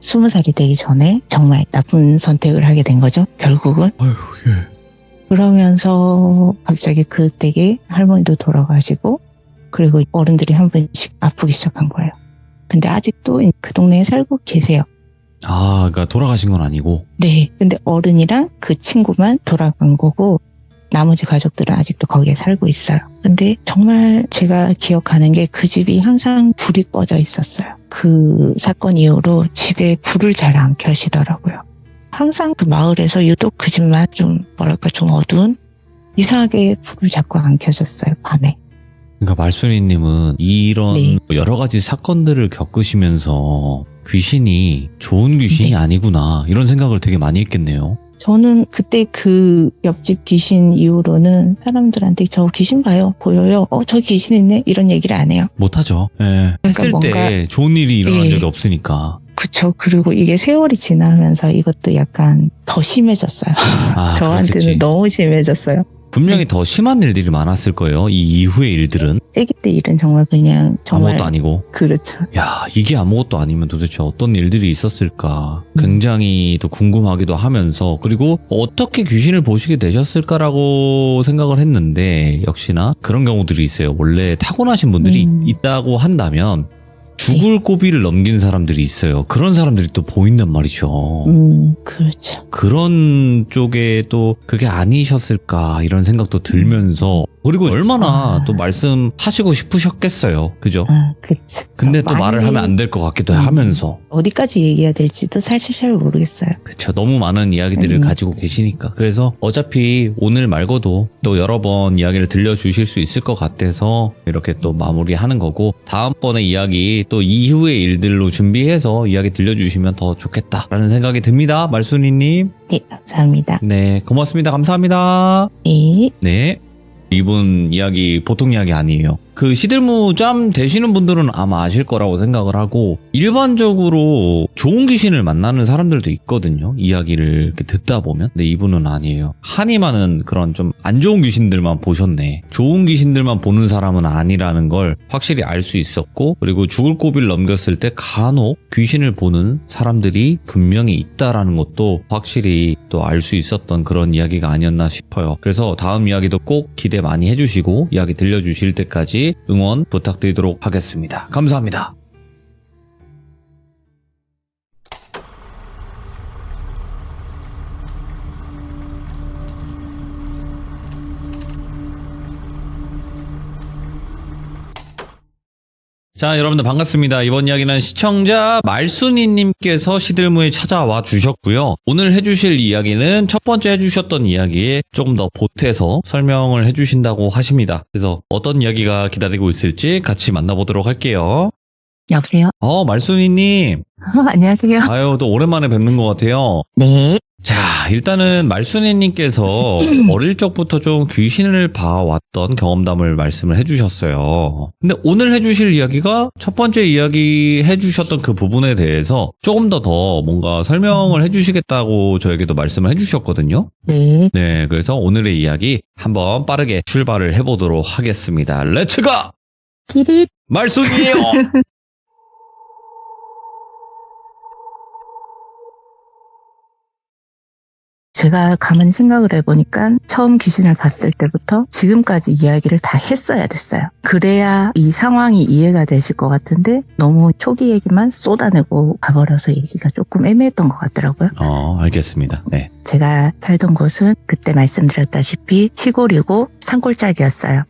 Speaker 2: 20살이 되기 전에 정말 나쁜 선택을 하게 된 거죠. 결국은.
Speaker 1: 아유, 예.
Speaker 2: 그러면서 갑자기 그때에 할머니도 돌아가시고 그리고 어른들이 한 번씩 아프기 시작한 거예요. 근데 아직도 그 동네에 살고 계세요.
Speaker 1: 그러니까 돌아가신 건 아니고.
Speaker 2: 네. 근데 어른이랑 그 친구만 돌아간 거고 나머지 가족들은 아직도 거기에 살고 있어요. 근데 정말 제가 기억하는 게 그 집이 항상 불이 꺼져 있었어요. 그 사건 이후로 집에 불을 잘 안 켜시더라고요. 항상 그 마을에서 유독 그 집만 좀 뭐랄까 좀 어두운 이상하게 불을 자꾸 안 켜졌어요. 밤에.
Speaker 1: 그러니까 말순이님은 이런
Speaker 2: 네.
Speaker 1: 여러 가지 사건들을 겪으시면서 귀신이 좋은 귀신이
Speaker 2: 네.
Speaker 1: 아니구나 이런 생각을 되게 많이 했겠네요.
Speaker 2: 저는 그때 그 옆집 귀신 이후로는 사람들한테 저 귀신 봐요. 보여요. 저 귀신 있네. 이런 얘기를 안 해요.
Speaker 1: 못하죠. 예. 했을
Speaker 2: 뭔가-
Speaker 1: 때 좋은 일이 일어난
Speaker 2: 네.
Speaker 1: 적이 없으니까.
Speaker 2: 그쵸. 그리고 이게 세월이 지나면서 이것도 약간 더 심해졌어요. 저한테는
Speaker 1: 그렇겠지.
Speaker 2: 너무 심해졌어요.
Speaker 1: 분명히 더 심한 일들이 많았을 거예요. 이 이후의 일들은.
Speaker 2: 아기 때 일은 정말 그냥 정말
Speaker 1: 아무것도 아니고.
Speaker 2: 그렇죠.
Speaker 1: 야, 이게 아무것도 아니면 도대체 어떤 일들이 있었을까 굉장히 또 궁금하기도 하면서 그리고 어떻게 귀신을 보시게 되셨을까라고 생각을 했는데 역시나 그런 경우들이 있어요. 원래 타고나신 분들이 있다고 한다면 죽을 고비를 넘긴 사람들이 있어요. 그런 사람들이 또 보인단 말이죠.
Speaker 2: 그렇죠.
Speaker 1: 그런 쪽에 또 그게 아니셨을까 이런 생각도 들면서 그리고 얼마나 또 말씀하시고 싶으셨겠어요. 그죠?
Speaker 2: 그쵸.
Speaker 1: 근데 또
Speaker 2: 많이
Speaker 1: 말을 하면 안 될 것 같기도 하면서.
Speaker 2: 어디까지 얘기해야 될지도 사실 잘 모르겠어요.
Speaker 1: 그쵸. 너무 많은 이야기들을 가지고 계시니까. 그래서 어차피 오늘 말고도 또 여러 번 이야기를 들려주실 수 있을 것 같아서 이렇게 또 마무리하는 거고 다음번에 이야기 또 이후의 일들로 준비해서 이야기 들려주시면 더 좋겠다라는 생각이 듭니다. 말순이님.
Speaker 2: 네, 감사합니다.
Speaker 1: 네. 고맙습니다. 감사합니다.
Speaker 2: 네.
Speaker 1: 네. 이분 이야기 보통 이야기 아니에요. 그 시들무 짬 되시는 분들은 아마 아실 거라고 생각을 하고 일반적으로 좋은 귀신을 만나는 사람들도 있거든요. 이야기를 이렇게 듣다 보면. 근데 이분은 아니에요. 한이 많은 그런 좀 안 좋은 귀신들만 보셨네. 좋은 귀신들만 보는 사람은 아니라는 걸 확실히 알 수 있었고 그리고 죽을 고비를 넘겼을 때 간혹 귀신을 보는 사람들이 분명히 있다라는 것도 확실히 또 알 수 있었던 그런 이야기가 아니었나 싶어요. 그래서 다음 이야기도 꼭 기대 많이 해주시고 이야기 들려주실 때까지 응원 부탁드리도록 하겠습니다. 감사합니다. 자, 여러분들 반갑습니다. 이번 이야기는 시청자 말순이님께서 시들무에 찾아와 주셨고요. 오늘 해주실 이야기는 첫 번째 해주셨던 이야기에 조금 더 보태서 설명을 해주신다고 하십니다. 그래서 어떤 이야기가 기다리고 있을지 같이 만나보도록 할게요.
Speaker 2: 여보세요?
Speaker 1: 말순이님.
Speaker 2: 안녕하세요.
Speaker 1: 아유, 또 오랜만에 뵙는 것 같아요.
Speaker 2: 네.
Speaker 1: 자, 일단은 말순이님께서 어릴 적부터 좀 귀신을 봐왔던 경험담을 말씀을 해주셨어요. 근데 오늘 해주실 이야기가 첫 번째 이야기 해주셨던 그 부분에 대해서 조금 더 뭔가 설명을 해주시겠다고 저에게도 말씀을 해주셨거든요.
Speaker 2: 네.
Speaker 1: 네, 그래서 오늘의 이야기 한번 빠르게 출발을 해보도록 하겠습니다. 렛츠고!
Speaker 2: 기릿.
Speaker 1: 말순이에요!
Speaker 2: 제가 가만히 생각을 해보니까 처음 귀신을 봤을 때부터 지금까지 이야기를 다 했어야 됐어요. 그래야 이 상황이 이해가 되실 것 같은데 너무 초기 얘기만 쏟아내고 가버려서 얘기가 조금 애매했던 것 같더라고요.
Speaker 1: 알겠습니다. 네.
Speaker 2: 제가 살던 곳은 그때 말씀드렸다시피 시골이고 산골짜기였어요.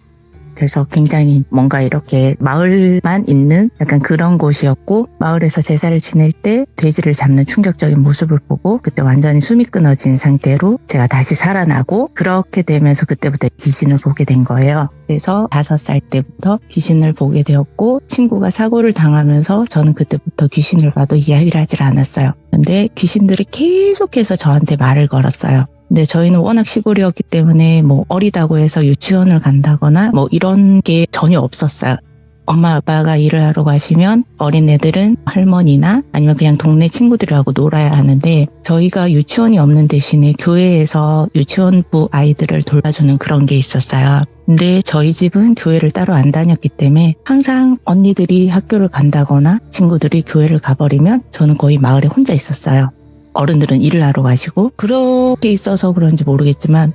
Speaker 2: 그래서 굉장히 뭔가 이렇게 마을만 있는 약간 그런 곳이었고, 마을에서 제사를 지낼 때 돼지를 잡는 충격적인 모습을 보고 그때 완전히 숨이 끊어진 상태로 제가 다시 살아나고, 그렇게 되면서 그때부터 귀신을 보게 된 거예요. 그래서 5살 때부터 귀신을 보게 되었고, 친구가 사고를 당하면서 저는 그때부터 귀신을 봐도 이야기를 하질 않았어요. 근데 귀신들이 계속해서 저한테 말을 걸었어요. 근데 저희는 워낙 시골이었기 때문에 뭐 어리다고 해서 유치원을 간다거나 뭐 이런 게 전혀 없었어요. 엄마 아빠가 일을 하러 가시면 어린애들은 할머니나 아니면 그냥 동네 친구들하고 놀아야 하는데, 저희가 유치원이 없는 대신에 교회에서 유치원부 아이들을 돌봐주는 그런 게 있었어요. 근데 저희 집은 교회를 따로 안 다녔기 때문에 항상 언니들이 학교를 간다거나 친구들이 교회를 가버리면 저는 거의 마을에 혼자 있었어요. 어른들은 일을 하러 가시고, 그렇게 있어서 그런지 모르겠지만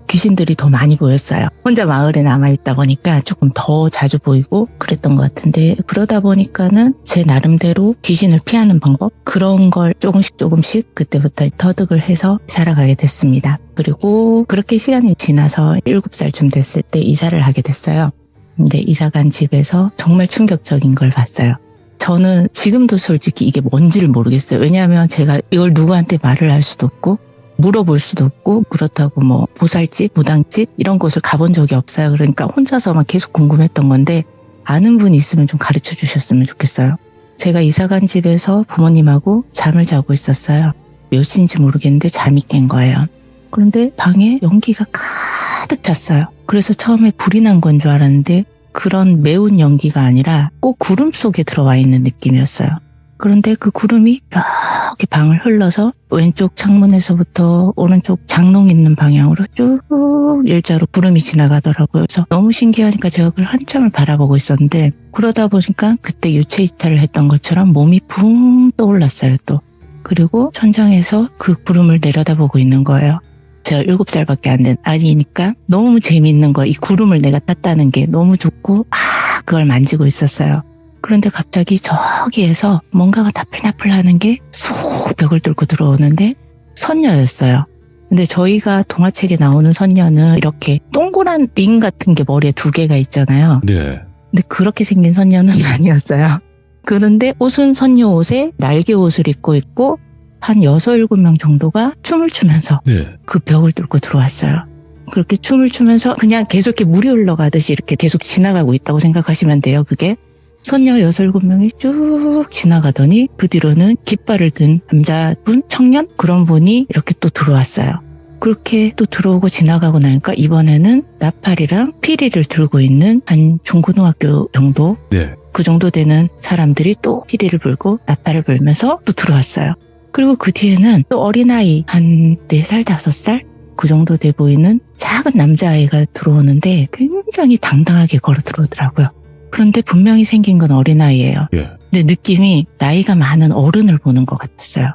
Speaker 2: 귀신들이 더 많이 보였어요. 혼자 마을에 남아있다 보니까 조금 더 자주 보이고 그랬던 것 같은데, 그러다 보니까는 제 나름대로 귀신을 피하는 방법, 그런 걸 조금씩 그때부터 터득을 해서 살아가게 됐습니다. 그리고 그렇게 시간이 지나서 7살쯤 됐을 때 이사를 하게 됐어요. 근데 이사 간 집에서 정말 충격적인 걸 봤어요. 저는 지금도 솔직히 이게 뭔지를 모르겠어요. 왜냐하면 제가 이걸 누구한테 말을 할 수도 없고 물어볼 수도 없고, 그렇다고 뭐 보살집, 무당집 이런 곳을 가본 적이 없어요. 그러니까 혼자서만 계속 궁금했던 건데, 아는 분이 있으면 좀 가르쳐 주셨으면 좋겠어요. 제가 이사 간 집에서 부모님하고 잠을 자고 있었어요. 몇 시인지 모르겠는데 잠이 깬 거예요. 그런데 방에 연기가 가득 찼어요. 그래서 처음에 불이 난 건 줄 알았는데 그런 매운 연기가 아니라 꼭 구름 속에 들어와 있는 느낌이었어요. 그런데 그 구름이 이렇게 방을 흘러서 왼쪽 창문에서부터 오른쪽 장롱 있는 방향으로 쭉 일자로 구름이 지나가더라고요. 그래서 너무 신기하니까 제가 그걸 한참을 바라보고 있었는데, 그러다 보니까 그때 유체 이탈을 했던 것처럼 몸이 붕 떠올랐어요 또. 그리고 천장에서 그 구름을 내려다보고 있는 거예요. 제가 7살밖에 안 된 아이니까 너무 재미있는 거, 이 구름을 내가 탔다는 게 너무 좋고 막 그걸 만지고 있었어요. 그런데 갑자기 저기에서 뭔가가 나풀나풀 하는 게 쏙 벽을 뚫고 들어오는데 선녀였어요. 근데 저희가 동화책에 나오는 선녀는 이렇게 동그란 링 같은 게 머리에 2개가 있잖아요.
Speaker 1: 네.
Speaker 2: 근데 그렇게 생긴 선녀는 아니었어요. 그런데 옷은 선녀 옷에 날개 옷을 입고 있고 한 6, 7명 정도가 춤을 추면서 그 벽을 뚫고 들어왔어요. 그렇게 춤을 추면서 그냥 계속 이렇게 물이 흘러가듯이 이렇게 계속 지나가고 있다고 생각하시면 돼요. 그게 선녀 6, 7명이 쭉 지나가더니 그 뒤로는 깃발을 든 남자분, 청년 그런 분이 이렇게 또 들어왔어요. 그렇게 또 들어오고 지나가고 나니까 이번에는 나팔이랑 피리를 들고 있는 한 중고등학교 정도, 그 정도 되는 사람들이 또 피리를 불고 나팔을 불면서 또 들어왔어요. 그리고 그 뒤에는 또 어린아이 한 4살, 5살 그 정도 돼 보이는 작은 남자아이가 들어오는데 굉장히 당당하게 걸어 들어오더라고요. 그런데 분명히 생긴 건 어린아이예요. 근데 느낌이 나이가 많은 어른을 보는 것 같았어요.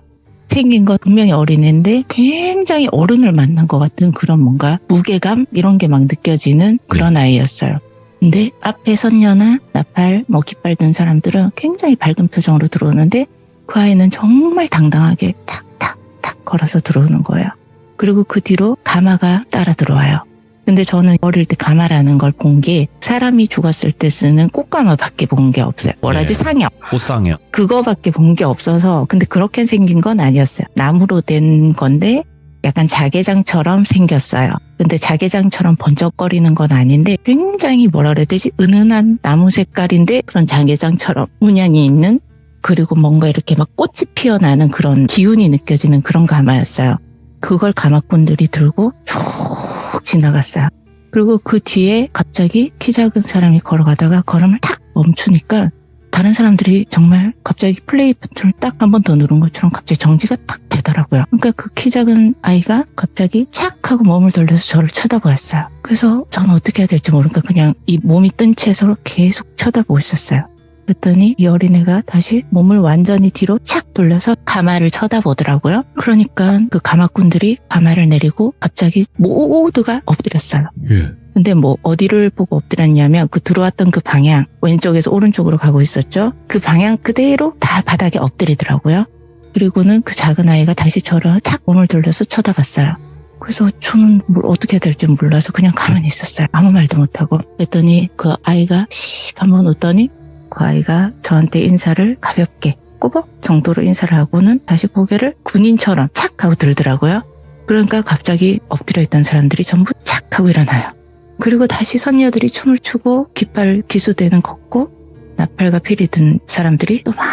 Speaker 2: 생긴 건 분명히 어린애인데 굉장히 어른을 만난 것 같은 그런 뭔가 무게감 이런 게 막 느껴지는 그런 아이였어요. 근데 앞에 선녀나 나팔, 뭐 깃발 든 사람들은 굉장히 밝은 표정으로 들어오는데 그 아이는 정말 당당하게 탁탁탁 걸어서 들어오는 거예요. 그리고 그 뒤로 가마가 따라 들어와요. 근데 저는 어릴 때 가마라는 걸 본 게 사람이 죽었을 때 쓰는 꽃가마밖에 본 게 없어요. 뭐라지? 상엽.
Speaker 1: 꽃상엽.
Speaker 2: 그거밖에 본 게 없어서 근데 그렇게 생긴 건 아니었어요. 나무로 된 건데 약간 자개장처럼 생겼어요. 근데 자개장처럼 번쩍거리는 건 아닌데 굉장히 뭐라 그래야 되지? 은은한 나무 색깔인데 그런 자개장처럼 문양이 있는 그리고 뭔가 이렇게 막 꽃이 피어나는 그런 기운이 느껴지는 그런 가마였어요. 그걸 가마꾼들이 들고 쭉 지나갔어요. 그리고 그 뒤에 갑자기 키 작은 사람이 걸어가다가 걸음을 탁 멈추니까 다른 사람들이 정말 갑자기 플레이 버튼을 딱 한 번 더 누른 것처럼 갑자기 정지가 딱 되더라고요. 그러니까 그 키 작은 아이가 갑자기 착 하고 몸을 돌려서 저를 쳐다보았어요. 그래서 저는 어떻게 해야 될지 모르니까 그냥 이 몸이 뜬 채 서로 계속 쳐다보고 있었어요. 그랬더니 이 어린애가 다시 몸을 완전히 뒤로 착 돌려서 가마를 쳐다보더라고요. 그러니까 그 가마꾼들이 가마를 내리고 갑자기 모두가 엎드렸어요.
Speaker 1: 예.
Speaker 2: 근데 뭐 어디를 보고 엎드렸냐면 그 들어왔던 그 방향 왼쪽에서 오른쪽으로 가고 있었죠. 그 방향 그대로 다 바닥에 엎드리더라고요. 그리고는 그 작은 아이가 다시 저를 착 몸을 돌려서 쳐다봤어요. 그래서 저는 뭘 어떻게 해야 될지 몰라서 그냥 가만히 있었어요. 아무 말도 못하고. 그랬더니 그 아이가 씩 한번 웃더니 그 아이가 저한테 인사를 가볍게 꾸벅 정도로 인사를 하고는 다시 고개를 군인처럼 착 하고 들더라고요. 그러니까 갑자기 엎드려 있던 사람들이 전부 착 하고 일어나요. 그리고 다시 선녀들이 춤을 추고 깃발 기수대는 걷고 나팔과 피리 든 사람들이 또 막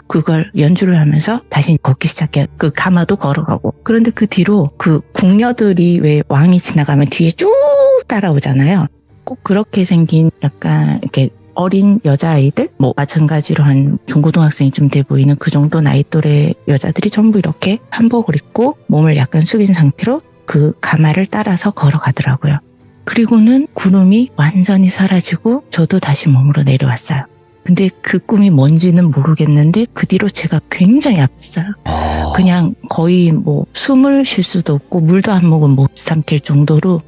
Speaker 2: 그걸 연주를 하면서 다시 걷기 시작해요. 그 가마도 걸어가고. 그런데 그 뒤로 그 궁녀들이 왜 왕이 지나가면 뒤에 쭉 따라오잖아요. 꼭 그렇게 생긴 약간 이렇게 어린 여자아이들, 뭐 마찬가지로 한 중고등학생이 돼 보이는 그 정도 나이 또래 여자들이 전부 이렇게 한복을 입고 몸을 약간 숙인 상태로 그 가마를 따라서 걸어가더라고요. 그리고는 구름이 완전히 사라지고 저도 다시 몸으로 내려왔어요. 근데 그 꿈이 뭔지는 모르겠는데 그 뒤로 제가 굉장히 아팠어요. 그냥 거의 뭐 숨을 쉴 수도 없고 물도 한 모금 못 삼킬 정도로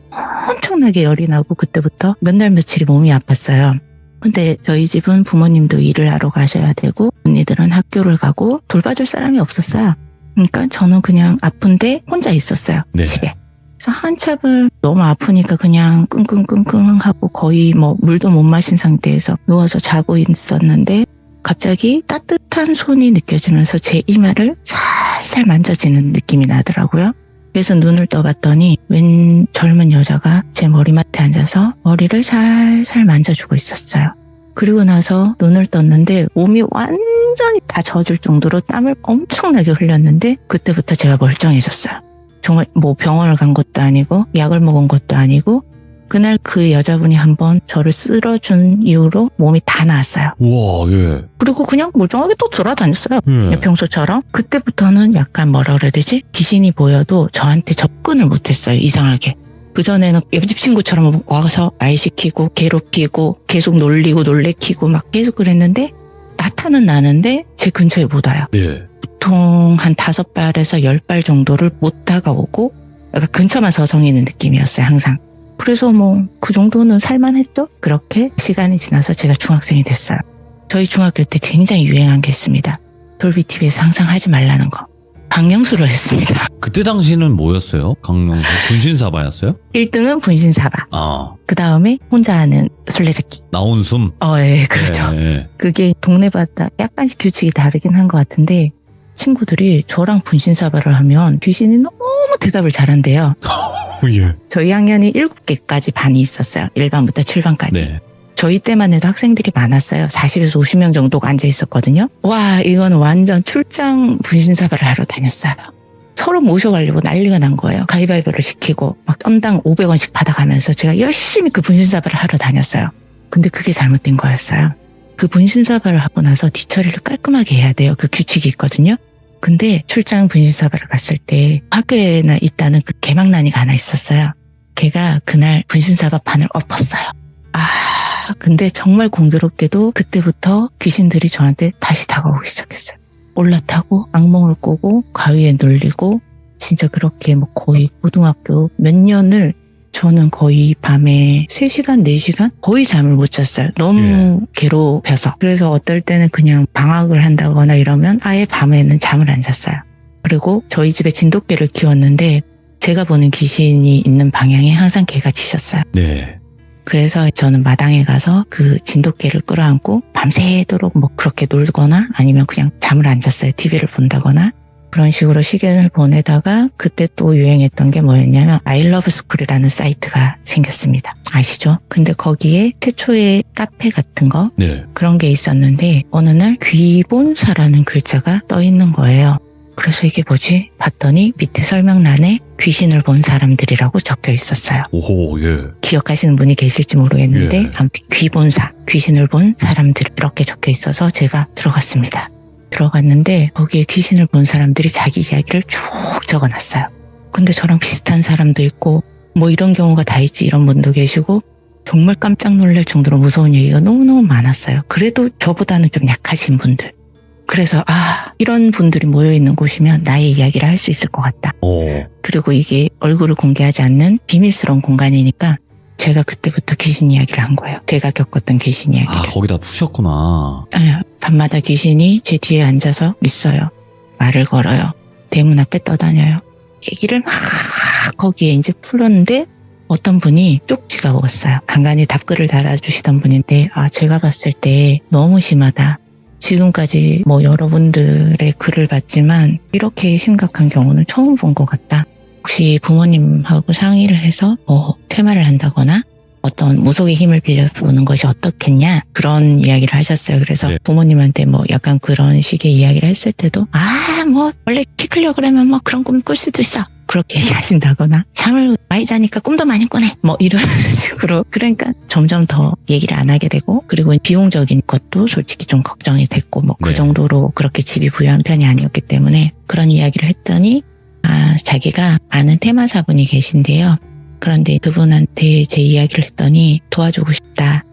Speaker 2: 엄청나게 열이 나고 그때부터 몇 날 며칠이 몸이 아팠어요. 근데 저희 집은 부모님도 일을 하러 가셔야 되고 언니들은 학교를 가고 돌봐줄 사람이 없었어요. 그러니까 저는 그냥 아픈데 혼자 있었어요.
Speaker 1: 네.
Speaker 2: 집에. 그래서 한참을 너무 아프니까 그냥 끙끙끙끙 하고 거의 뭐 물도 못 마신 상태에서 누워서 자고 있었는데 갑자기 따뜻한 손이 느껴지면서 제 이마를 살살 만져지는 느낌이 나더라고요. 그래서 눈을 떠봤더니 웬 젊은 여자가 제 머리맡에 앉아서 머리를 살살 만져주고 있었어요. 그리고 나서 눈을 떴는데 몸이 완전히 다 젖을 정도로 땀을 엄청나게 흘렸는데 그때부터 제가 멀쩡해졌어요. 정말 뭐 병원을 간 것도 아니고 약을 먹은 것도 아니고 그날 그 여자분이 한번 저를 쓸어준 이후로 몸이 다 나았어요.
Speaker 1: 우와, 예.
Speaker 2: 그리고 그냥 멀쩡하게 또 돌아다녔어요.
Speaker 1: 예.
Speaker 2: 평소처럼. 그때부터는 약간 뭐라 그래야 되지? 귀신이 보여도 저한테 접근을 못했어요. 이상하게. 그전에는 옆집 친구처럼 와서 말 시키고 괴롭히고 계속 놀리고 놀래키고 막 계속 그랬는데 나타는 나는데 제 근처에 못 와요.
Speaker 1: 예.
Speaker 2: 보통 한 5발에서 10발 정도를 못 다가오고 약간 근처만 서성이는 느낌이었어요. 항상. 그래서 뭐 그 정도는 살만했죠. 그렇게 시간이 지나서 제가 중학생이 됐어요. 저희 중학교 때 굉장히 유행한 게 있습니다. 돌비TV에서 항상 하지 말라는 거. 강령수를 했습니다.
Speaker 1: 그때 당시는 뭐였어요? 강령수? 분신사바였어요?
Speaker 2: 1등은 분신사바.
Speaker 1: 아,
Speaker 2: 그 다음에 혼자 하는 술래잡기.
Speaker 1: 나온숨?
Speaker 2: 예, 그렇죠.
Speaker 1: 예.
Speaker 2: 그게 동네마다 약간씩 규칙이 다르긴 한 것 같은데 친구들이 저랑 분신사바를 하면 귀신이 너무 대답을 잘한대요.
Speaker 1: 예.
Speaker 2: 저희 학년이 7개까지 반이 있었어요. 1반부터 7반까지.
Speaker 1: 네.
Speaker 2: 저희 때만 해도 학생들이 많았어요. 40에서 50명 정도가 앉아 있었거든요. 와, 이건 완전 출장 분신사바를 하러 다녔어요. 서로 모셔가려고 난리가 난 거예요. 가위바위보를 시키고 막 건당 500원씩 받아가면서 제가 열심히 그 분신사바를 하러 다녔어요. 근데 그게 잘못된 거였어요. 그 분신사바를 하고 나서 뒤처리를 깔끔하게 해야 돼요. 그 규칙이 있거든요. 근데 출장 분신사바를 갔을 때 학교에나 있다는 그 개망난이가 하나 있었어요. 걔가 그날 분신사바 판을 엎었어요. 근데 정말 공교롭게도 그때부터 귀신들이 저한테 다시 다가오기 시작했어요. 올라타고 악몽을 꾸고 가위에 눌리고 진짜 그렇게 뭐 거의 고등학교 몇 년을 저는 거의 밤에 3시간, 4시간 거의 잠을 못 잤어요. 너무 괴롭혀서. 그래서 어떨 때는 그냥 방학을 한다거나 이러면 아예 밤에는 잠을 안 잤어요. 그리고 저희 집에 진돗개를 키웠는데 제가 보는 귀신이 있는 방향에 항상 개가 짖었어요.
Speaker 1: 네.
Speaker 2: 그래서 저는 마당에 가서 그 진돗개를 끌어안고 밤새도록 뭐 그렇게 놀거나 아니면 그냥 잠을 안 잤어요. TV를 본다거나. 그런 식으로 시간을 보내다가 그때 또 유행했던 게 뭐였냐면 I Love School이라는 사이트가 생겼습니다. 아시죠? 근데 거기에 최초의 카페 같은 거
Speaker 1: 네.
Speaker 2: 그런 게 있었는데 어느 날 귀본사라는 글자가 떠 있는 거예요. 그래서 이게 뭐지? 봤더니 밑에 설명란에 귀신을 본 사람들이라고 적혀 있었어요.
Speaker 1: 오호, 예.
Speaker 2: 기억하시는 분이 계실지 모르겠는데
Speaker 1: 예.
Speaker 2: 아무튼 귀본사, 귀신을 본 사람들 이렇게 적혀 있어서 제가 들어갔습니다. 들어갔는데 거기에 귀신을 본 사람들이 자기 이야기를 쭉 적어놨어요. 근데 저랑 비슷한 사람도 있고 뭐 이런 경우가 다 있지 이런 분도 계시고 정말 깜짝 놀랄 정도로 무서운 얘기가 너무너무 많았어요. 그래도 저보다는 좀 약하신 분들. 그래서 이런 분들이 모여있는 곳이면 나의 이야기를 할 수 있을 것 같다. 그리고 이게 얼굴을 공개하지 않는 비밀스러운 공간이니까 제가 그때부터 귀신 이야기를 한 거예요. 제가 겪었던 귀신 이야기를.
Speaker 1: 거기다 푸셨구나.
Speaker 2: 밤마다 귀신이 제 뒤에 앉아서 있어요. 말을 걸어요. 대문 앞에 떠다녀요. 얘기를 막 거기에 이제 풀었는데 어떤 분이 쪽지가 왔어요. 간간히 답글을 달아주시던 분인데 제가 봤을 때 너무 심하다. 지금까지 뭐 여러분들의 글을 봤지만 이렇게 심각한 경우는 처음 본 것 같다. 혹시 부모님하고 상의를 해서 퇴마를 한다거나 어떤 무속의 힘을 빌려보는 것이 어떻겠냐 그런 이야기를 하셨어요. 그래서
Speaker 1: 네.
Speaker 2: 부모님한테 뭐 약간 그런 식의 이야기를 했을 때도 뭐 원래 키 크려고 그러면 뭐 그런 꿈 꿀 수도 있어. 그렇게 얘기하신다거나 잠을 많이 자니까 꿈도 많이 꾸네. 뭐 이런 식으로 그러니까 점점 더 얘기를 안 하게 되고 그리고 비용적인 것도 솔직히 좀 걱정이 됐고 뭐 그
Speaker 1: 네.
Speaker 2: 정도로 그렇게 집이 부유한 편이 아니었기 때문에 그런 이야기를 했더니 자기가 아는 테마사분이 계신데요. 그런데 그분한테 제 이야기를 했더니 도와주고 싶다.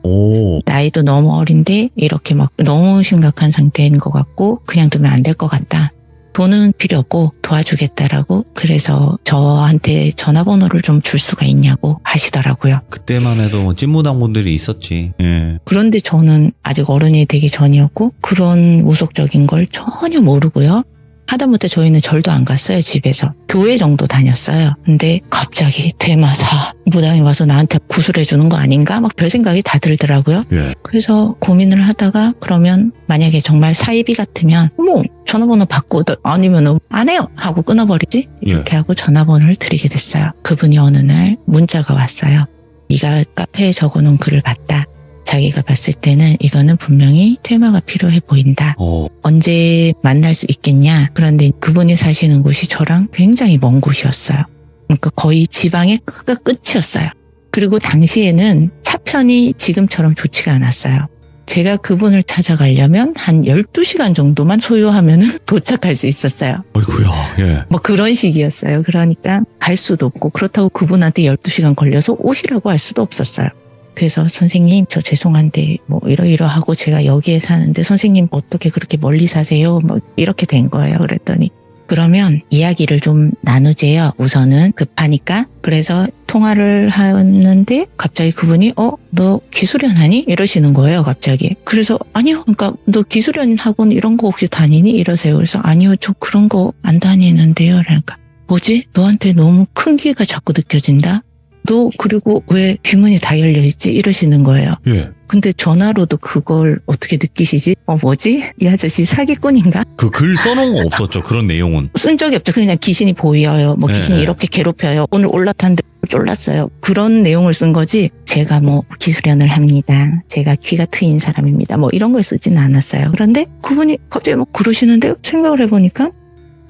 Speaker 2: 나이도 너무 어린데 이렇게 막 너무 심각한 상태인 것 같고 그냥 두면 안 될 것 같다. 돈은 필요 없고 도와주겠다라고 그래서 저한테 전화번호를 좀 줄 수가 있냐고 하시더라고요.
Speaker 1: 그때만 해도 찐무당분들이 있었지. 예.
Speaker 2: 그런데 저는 아직 어른이 되기 전이었고 그런 무속적인 걸 전혀 모르고요. 하다못해 저희는 절도 안 갔어요. 집에서. 교회 정도 다녔어요. 근데 갑자기 퇴마사 무당이 와서 나한테 구술해 주는 거 아닌가? 막 별 생각이 다 들더라고요.
Speaker 1: 예.
Speaker 2: 그래서 고민을 하다가 그러면 만약에 정말 사이비 같으면 전화번호 바꾸든 아니면 안 해요 하고 끊어버리지? 이렇게 하고 전화번호를 드리게 됐어요. 그분이 어느 날 문자가 왔어요. 네가 카페에 적어놓은 글을 봤다. 자기가 봤을 때는 이거는 분명히 퇴마가 필요해 보인다. 언제 만날 수 있겠냐? 그런데 그분이 사시는 곳이 저랑 굉장히 먼 곳이었어요. 그러니까 거의 지방의 끝과 끝이었어요. 그리고 당시에는 차편이 지금처럼 좋지가 않았어요. 제가 그분을 찾아가려면 한 12시간 정도만 소요하면 도착할 수 있었어요.
Speaker 1: 어이구야, 예.
Speaker 2: 뭐 그런 식이었어요. 그러니까 갈 수도 없고 그렇다고 그분한테 12시간 걸려서 오시라고 할 수도 없었어요. 그래서 선생님 저 죄송한데 뭐 이러이러하고 제가 여기에 사는데 선생님 어떻게 그렇게 멀리 사세요? 뭐 이렇게 된 거예요. 그랬더니 그러면 이야기를 좀 나누재요. 우선은 급하니까. 그래서 통화를 하는데 갑자기 그분이 너 기술연 하니? 이러시는 거예요. 갑자기. 그래서 아니요. 그러니까 너 기술연 학원 이런 거 혹시 다니니? 이러세요. 그래서 아니요. 저 그런 거 안 다니는데요. 그러니까 뭐지? 너한테 너무 큰 기가 자꾸 느껴진다? 너 그리고 왜 귀문이 다 열려있지? 이러시는 거예요.
Speaker 1: 예.
Speaker 2: 근데 전화로도 그걸 어떻게 느끼시지? 뭐지? 이 아저씨 사기꾼인가?
Speaker 1: 그 글 써놓은 거 없었죠. 그런 내용은.
Speaker 2: 쓴 적이 없죠. 그냥 귀신이 보여요. 뭐 귀신이 이렇게 괴롭혀요. 오늘 올라탔는데 쫄랐어요. 그런 내용을 쓴 거지 제가 뭐 기술연을 합니다. 제가 귀가 트인 사람입니다. 뭐 이런 걸 쓰지는 않았어요. 그런데 그분이 갑자기 막 그러시는데 생각을 해보니까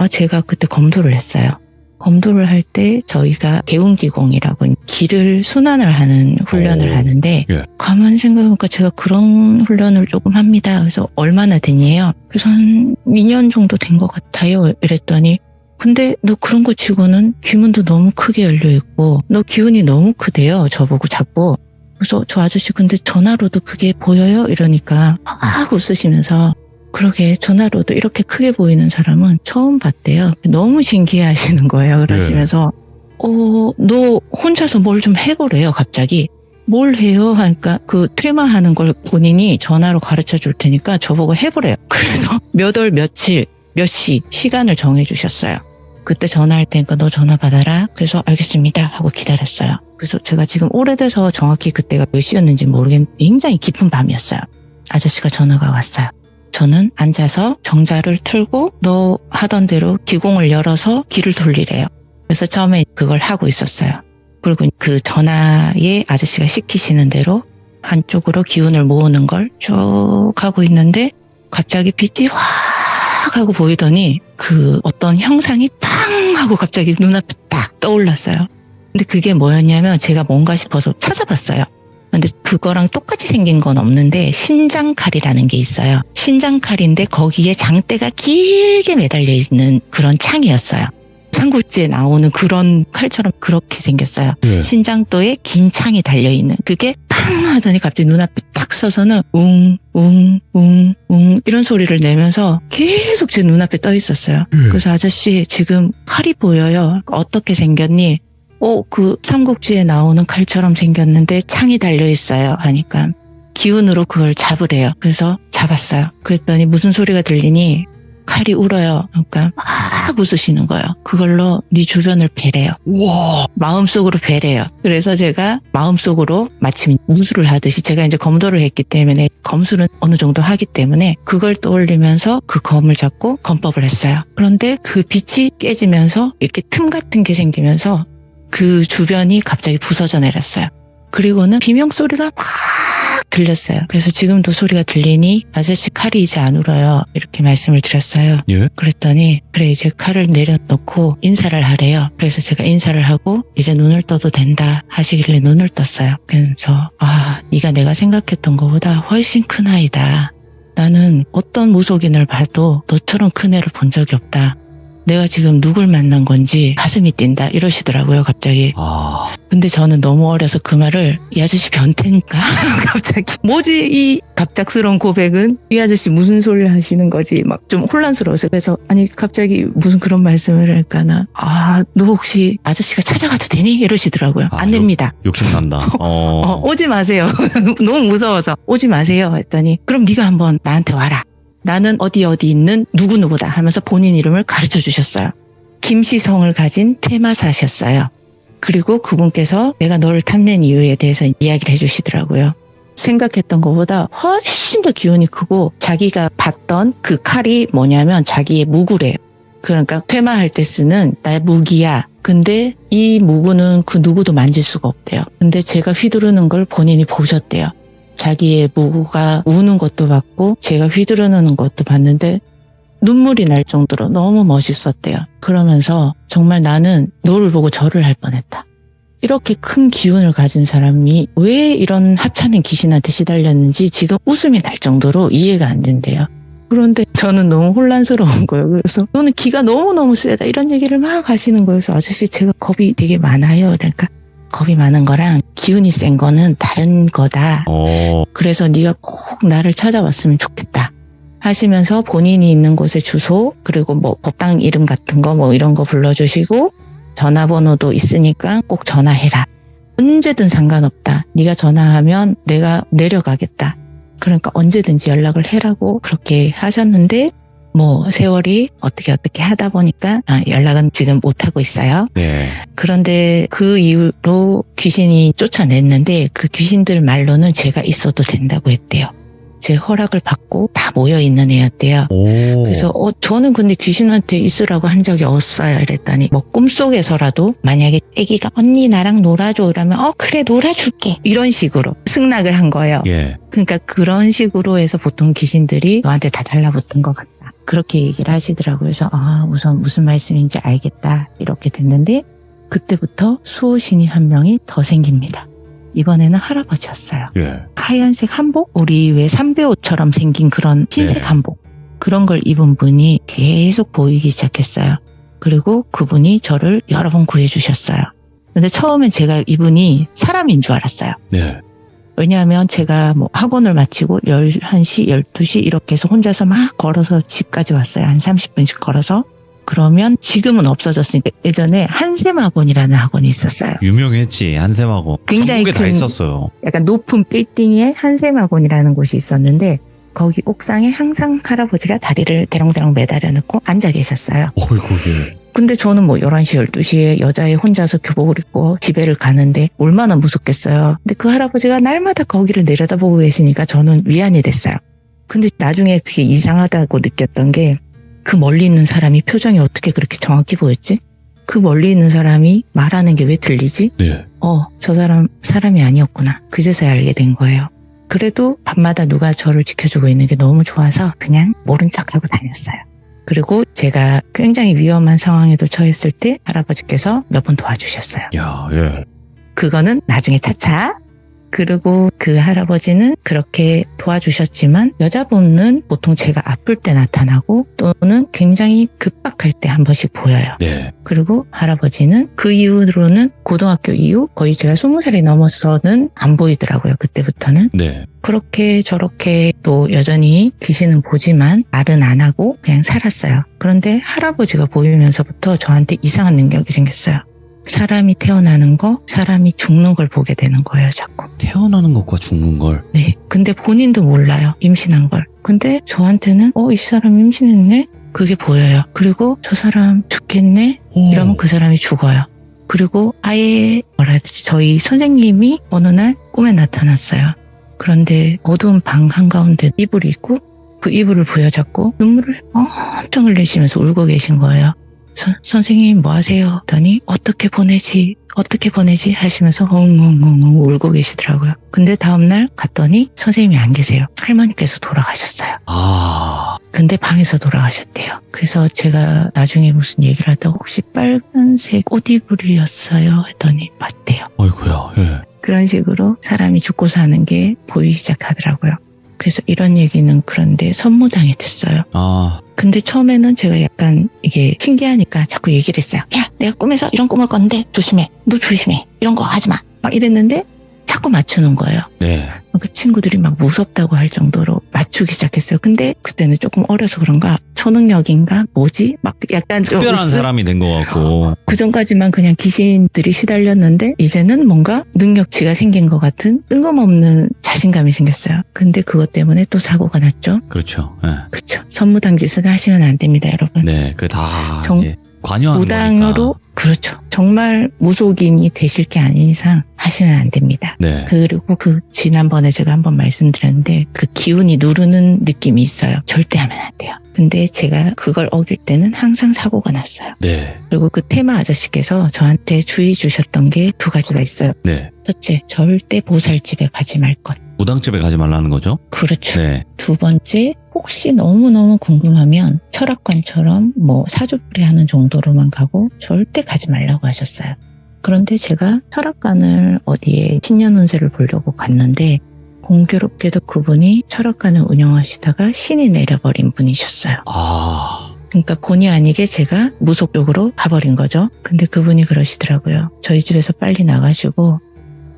Speaker 2: 제가 그때 검도를 했어요. 검도를 할 때 저희가 개운기공이라고 기를 순환을 하는 훈련을 하는데 가만히 생각해보니까 제가 그런 훈련을 조금 합니다. 그래서 얼마나 됐니요? 그래서 한 2년 정도 된 것 같아요. 이랬더니 근데 너 그런 거 치고는 귀문도 너무 크게 열려있고 너 기운이 너무 크대요. 저보고 자꾸. 그래서 저 아저씨 근데 전화로도 그게 보여요? 이러니까 막 웃으시면서 그러게 전화로도 이렇게 크게 보이는 사람은 처음 봤대요. 너무 신기해하시는 거예요. 그러시면서 너 혼자서 뭘 좀 해보래요. 갑자기. 뭘 해요? 하니까 그 퇴마하는 걸 본인이 전화로 가르쳐 줄 테니까 저보고 해보래요. 그래서 몇 월 며칠 몇 시 시간을 정해주셨어요. 그때 전화할 테니까 너 전화 받아라. 그래서 알겠습니다 하고 기다렸어요. 그래서 제가 지금 오래돼서 정확히 그때가 몇 시였는지 모르겠는데 굉장히 깊은 밤이었어요. 아저씨가 전화가 왔어요. 저는 앉아서 정자를 틀고 너 하던 대로 기공을 열어서 길을 돌리래요. 그래서 처음에 그걸 하고 있었어요. 그리고 그 전화에 아저씨가 시키시는 대로 한쪽으로 기운을 모으는 걸 쭉 하고 있는데 갑자기 빛이 확 하고 보이더니 그 어떤 형상이 탕 하고 갑자기 눈앞에 딱 떠올랐어요. 근데 그게 뭐였냐면 제가 뭔가 싶어서 찾아봤어요. 근데 그거랑 똑같이 생긴 건 없는데 신장칼이라는 게 있어요. 신장칼인데 거기에 장대가 길게 매달려 있는 그런 창이었어요. 삼국지에 나오는 그런 칼처럼 그렇게 생겼어요.
Speaker 1: 네.
Speaker 2: 신장도에 긴 창이 달려있는 그게 팡 하더니 갑자기 눈앞에 딱 서서는 이런 소리를 내면서 계속 제 눈앞에 떠 있었어요. 그래서 아저씨 지금 칼이 보여요. 어떻게 생겼니? 그 삼국지에 나오는 칼처럼 생겼는데 창이 달려있어요 하니까 기운으로 그걸 잡으래요. 그래서 잡았어요. 그랬더니 무슨 소리가 들리니 칼이 울어요. 그러니까 막 웃으시는 거예요. 그걸로 네 주변을 베래요.
Speaker 1: 우와.
Speaker 2: 마음속으로 베래요. 그래서 제가 마음속으로 마침 무술을 하듯이 제가 이제 검도를 했기 때문에 검술은 어느 정도 하기 때문에 그걸 떠올리면서 그 검을 잡고 검법을 했어요. 그런데 그 빛이 깨지면서 이렇게 틈 같은 게 생기면서 그 주변이 갑자기 부서져 내렸어요. 그리고는 비명소리가 막 들렸어요. 그래서 지금도 소리가 들리니 아저씨 칼이 이제 안 울어요. 이렇게 말씀을 드렸어요.
Speaker 1: 예?
Speaker 2: 그랬더니 그래 이제 칼을 내려놓고 인사를 하래요. 그래서 제가 인사를 하고 이제 눈을 떠도 된다 하시길래 눈을 떴어요. 그래서 네가 내가 생각했던 것보다 훨씬 큰 아이다. 나는 어떤 무속인을 봐도 너처럼 큰 애를 본 적이 없다. 내가 지금 누굴 만난 건지 가슴이 뛴다 이러시더라고요 갑자기. 근데 저는 너무 어려서 그 말을 이 아저씨 변태니까 갑자기 뭐지 이 갑작스러운 고백은 이 아저씨 무슨 소리를 하시는 거지 막 좀 혼란스러워서 그래서 아니 갑자기 무슨 그런 말씀을 할까나 너 혹시 아저씨가 찾아가도 되니 이러시더라고요. 안 됩니다.
Speaker 1: 욕심난다.
Speaker 2: 오지 마세요. 너무 무서워서 오지 마세요 했더니 그럼 네가 한번 나한테 와라. 나는 어디 있는 누구누구다 하면서 본인 이름을 가르쳐 주셨어요. 김씨성을 가진 테마사셨어요. 그리고 그분께서 내가 너를 탐낸 이유에 대해서 이야기를 해주시더라고요. 생각했던 것보다 훨씬 더 기운이 크고 자기가 봤던 그 칼이 뭐냐면 자기의 무구래요. 그러니까 퇴마할 때 쓰는 나의 무기야. 근데 이 무구는 그 누구도 만질 수가 없대요. 근데 제가 휘두르는 걸 본인이 보셨대요. 자기의 무구가 우는 것도 봤고 제가 휘두르는 것도 봤는데 눈물이 날 정도로 너무 멋있었대요. 그러면서 정말 나는 너를 보고 절을 할 뻔했다. 이렇게 큰 기운을 가진 사람이 왜 이런 하찮은 귀신한테 시달렸는지 지금 웃음이 날 정도로 이해가 안 된대요. 그런데 저는 너무 혼란스러운 거예요. 그래서 너는 기가 너무너무 세다 이런 얘기를 막 하시는 거예요. 그래서 아저씨 제가 겁이 되게 많아요. 그러니까 겁이 많은 거랑 기운이 센 거는 다른 거다. 그래서 네가 꼭 나를 찾아왔으면 좋겠다. 하시면서 본인이 있는 곳의 주소 그리고 뭐 법당 이름 같은 거 뭐 이런 거 불러주시고 전화번호도 있으니까 꼭 전화해라. 언제든 상관없다. 네가 전화하면 내가 내려가겠다. 그러니까 언제든지 연락을 해라고 그렇게 하셨는데 뭐 세월이 어떻게 하다 보니까 연락은 지금 못하고 있어요.
Speaker 1: 네.
Speaker 2: 그런데 그 이후로 귀신이 쫓아냈는데 그 귀신들 말로는 제가 있어도 된다고 했대요. 제 허락을 받고 다 모여있는 애였대요. 그래서 저는 근데 귀신한테 있으라고 한 적이 없어요. 이랬더니 뭐 꿈속에서라도 만약에 애기가 언니 나랑 놀아줘 이러면 그래 놀아줄게 이런 식으로 승낙을 한 거예요.
Speaker 1: 예.
Speaker 2: 그러니까 그런 식으로 해서 보통 귀신들이 너한테 다 달라붙은 것 같다. 그렇게 얘기를 하시더라고요. 그래서 우선 무슨 말씀인지 알겠다 이렇게 됐는데 그때부터 수호신이 한 명이 더 생깁니다. 이번에는 할아버지였어요.
Speaker 1: 예.
Speaker 2: 하얀색 한복? 우리 왜 삼배옷처럼 생긴 그런 흰색
Speaker 1: 네.
Speaker 2: 한복. 그런 걸 입은 분이 계속 보이기 시작했어요. 그리고 그분이 저를 여러 번 구해주셨어요. 근데 처음엔 제가 이분이 사람인 줄 알았어요.
Speaker 1: 네.
Speaker 2: 왜냐하면 제가 뭐 학원을 마치고 11시, 12시 이렇게 해서 혼자서 막 걸어서 집까지 왔어요. 한 30분씩 걸어서. 그러면 지금은 없어졌으니까 예전에 한샘학원이라는 학원이 있었어요.
Speaker 1: 유명했지 한샘학원.
Speaker 2: 굉장히
Speaker 1: 전국에 다
Speaker 2: 큰
Speaker 1: 있었어요.
Speaker 2: 약간 높은 빌딩에 한샘학원이라는 곳이 있었는데 거기 옥상에 항상 할아버지가 다리를 대롱대롱 매달려 놓고 앉아 계셨어요.
Speaker 1: 어이구 예.
Speaker 2: 근데 저는 뭐 11시, 12시에 여자애 혼자서 교복을 입고 집에를 가는데 얼마나 무섭겠어요. 근데 그 할아버지가 날마다 거기를 내려다보고 계시니까 저는 위안이 됐어요. 근데 나중에 그게 이상하다고 느꼈던 게 그 멀리 있는 사람이 표정이 어떻게 그렇게 정확히 보였지? 그 멀리 있는 사람이 말하는 게 왜 들리지?
Speaker 1: 네.
Speaker 2: 저 사람이 아니었구나. 그제서야 알게 된 거예요. 그래도 밤마다 누가 저를 지켜주고 있는 게 너무 좋아서 그냥 모른 척하고 다녔어요. 그리고 제가 굉장히 위험한 상황에도 처했을 때 할아버지께서 몇 번 도와주셨어요.
Speaker 1: 야, 예.
Speaker 2: 그거는 나중에 차차. 그리고 그 할아버지는 그렇게 도와주셨지만 여자분은 보통 제가 아플 때 나타나고 또는 굉장히 급박할 때 한 번씩 보여요.
Speaker 1: 네.
Speaker 2: 그리고 할아버지는 그 이후로는 고등학교 이후 거의 제가 20살이 넘어서는 안 보이더라고요. 그때부터는.
Speaker 1: 네.
Speaker 2: 그렇게 저렇게 또 여전히 귀신은 보지만 말은 안 하고 그냥 살았어요. 그런데 할아버지가 보이면서부터 저한테 이상한 능력이 생겼어요. 사람이 태어나는 거, 사람이 죽는 걸 보게 되는 거예요, 자꾸.
Speaker 1: 태어나는 것과 죽는 걸.
Speaker 2: 네. 근데 본인도 몰라요, 임신한 걸. 근데 저한테는, 이 사람 임신했네? 그게 보여요. 그리고 저 사람 죽겠네? 이러면 그 사람이 죽어요. 그리고 아예, 뭐라 해야 되지, 저희 선생님이 어느 날 꿈에 나타났어요. 그런데 어두운 방 한가운데 이불이 있고, 그 이불을 부여잡고 눈물을 엄청 흘리시면서 울고 계신 거예요. 선생님 뭐 하세요? 했더니 어떻게 보내지 하시면서 엉엉엉엉 울고 계시더라고요. 근데 다음날 갔더니 선생님이 안 계세요. 할머니께서 돌아가셨어요. 근데 방에서 돌아가셨대요. 그래서 제가 나중에 무슨 얘기를 하다가 혹시 빨간색 옷 이불이었어요? 했더니 맞대요.
Speaker 1: 어이구야, 예.
Speaker 2: 그런 식으로 사람이 죽고 사는 게 보이기 시작하더라고요. 그래서 이런 얘기는 그런데 선무당이 됐어요. 근데 처음에는 제가 약간 이게 신기하니까 자꾸 얘기를 했어요. 야, 내가 꿈에서 이런 꿈을 꿨는데 조심해. 너 조심해. 이런 거 하지 마. 막 이랬는데 자꾸 맞추는 거예요.
Speaker 1: 네.
Speaker 2: 그 친구들이 막 무섭다고 할 정도로 맞추기 시작했어요. 근데 그때는 조금 어려서 그런가 초능력인가 뭐지? 막 약간 좀
Speaker 1: 특별한 사람이 된 것 같고.
Speaker 2: 그전까지만 그냥 귀신들이 시달렸는데 이제는 뭔가 능력치가 생긴 것 같은 뜬금없는 자신감이 생겼어요. 근데 그것 때문에 또 사고가 났죠.
Speaker 1: 그렇죠. 예.
Speaker 2: 그렇죠. 선무당짓은 하시면 안 됩니다, 여러분.
Speaker 1: 네, 그 다
Speaker 2: 정-
Speaker 1: 이제 관여하는
Speaker 2: 무당으로
Speaker 1: 거니까.
Speaker 2: 그렇죠. 정말 무속인이 되실 게 아닌 이상 하시면 안 됩니다.
Speaker 1: 네.
Speaker 2: 그리고 그 지난번에 제가 한번 말씀드렸는데 그 기운이 누르는 느낌이 있어요. 절대 하면 안 돼요. 근데 제가 그걸 어길 때는 항상 사고가 났어요.
Speaker 1: 네.
Speaker 2: 그리고 그 테마 아저씨께서 저한테 주의 주셨던 게 2가지가 있어요.
Speaker 1: 네.
Speaker 2: 첫째, 절대 보살집에 가지 말 것.
Speaker 1: 무당집에 가지 말라는 거죠?
Speaker 2: 그렇죠.
Speaker 1: 네.
Speaker 2: 2번째, 혹시 너무너무 궁금하면 철학관처럼 뭐 사주풀이 하는 정도로만 가고 절대 가지 말라고 하셨어요. 그런데 제가 철학관을 어디에 신년 운세를 보려고 갔는데 공교롭게도 그분이 철학관을 운영하시다가 신이 내려버린 분이셨어요. 그러니까 본의 아니게 제가 무속 쪽으로 가버린 거죠. 근데 그분이 그러시더라고요. 저희 집에서 빨리 나가시고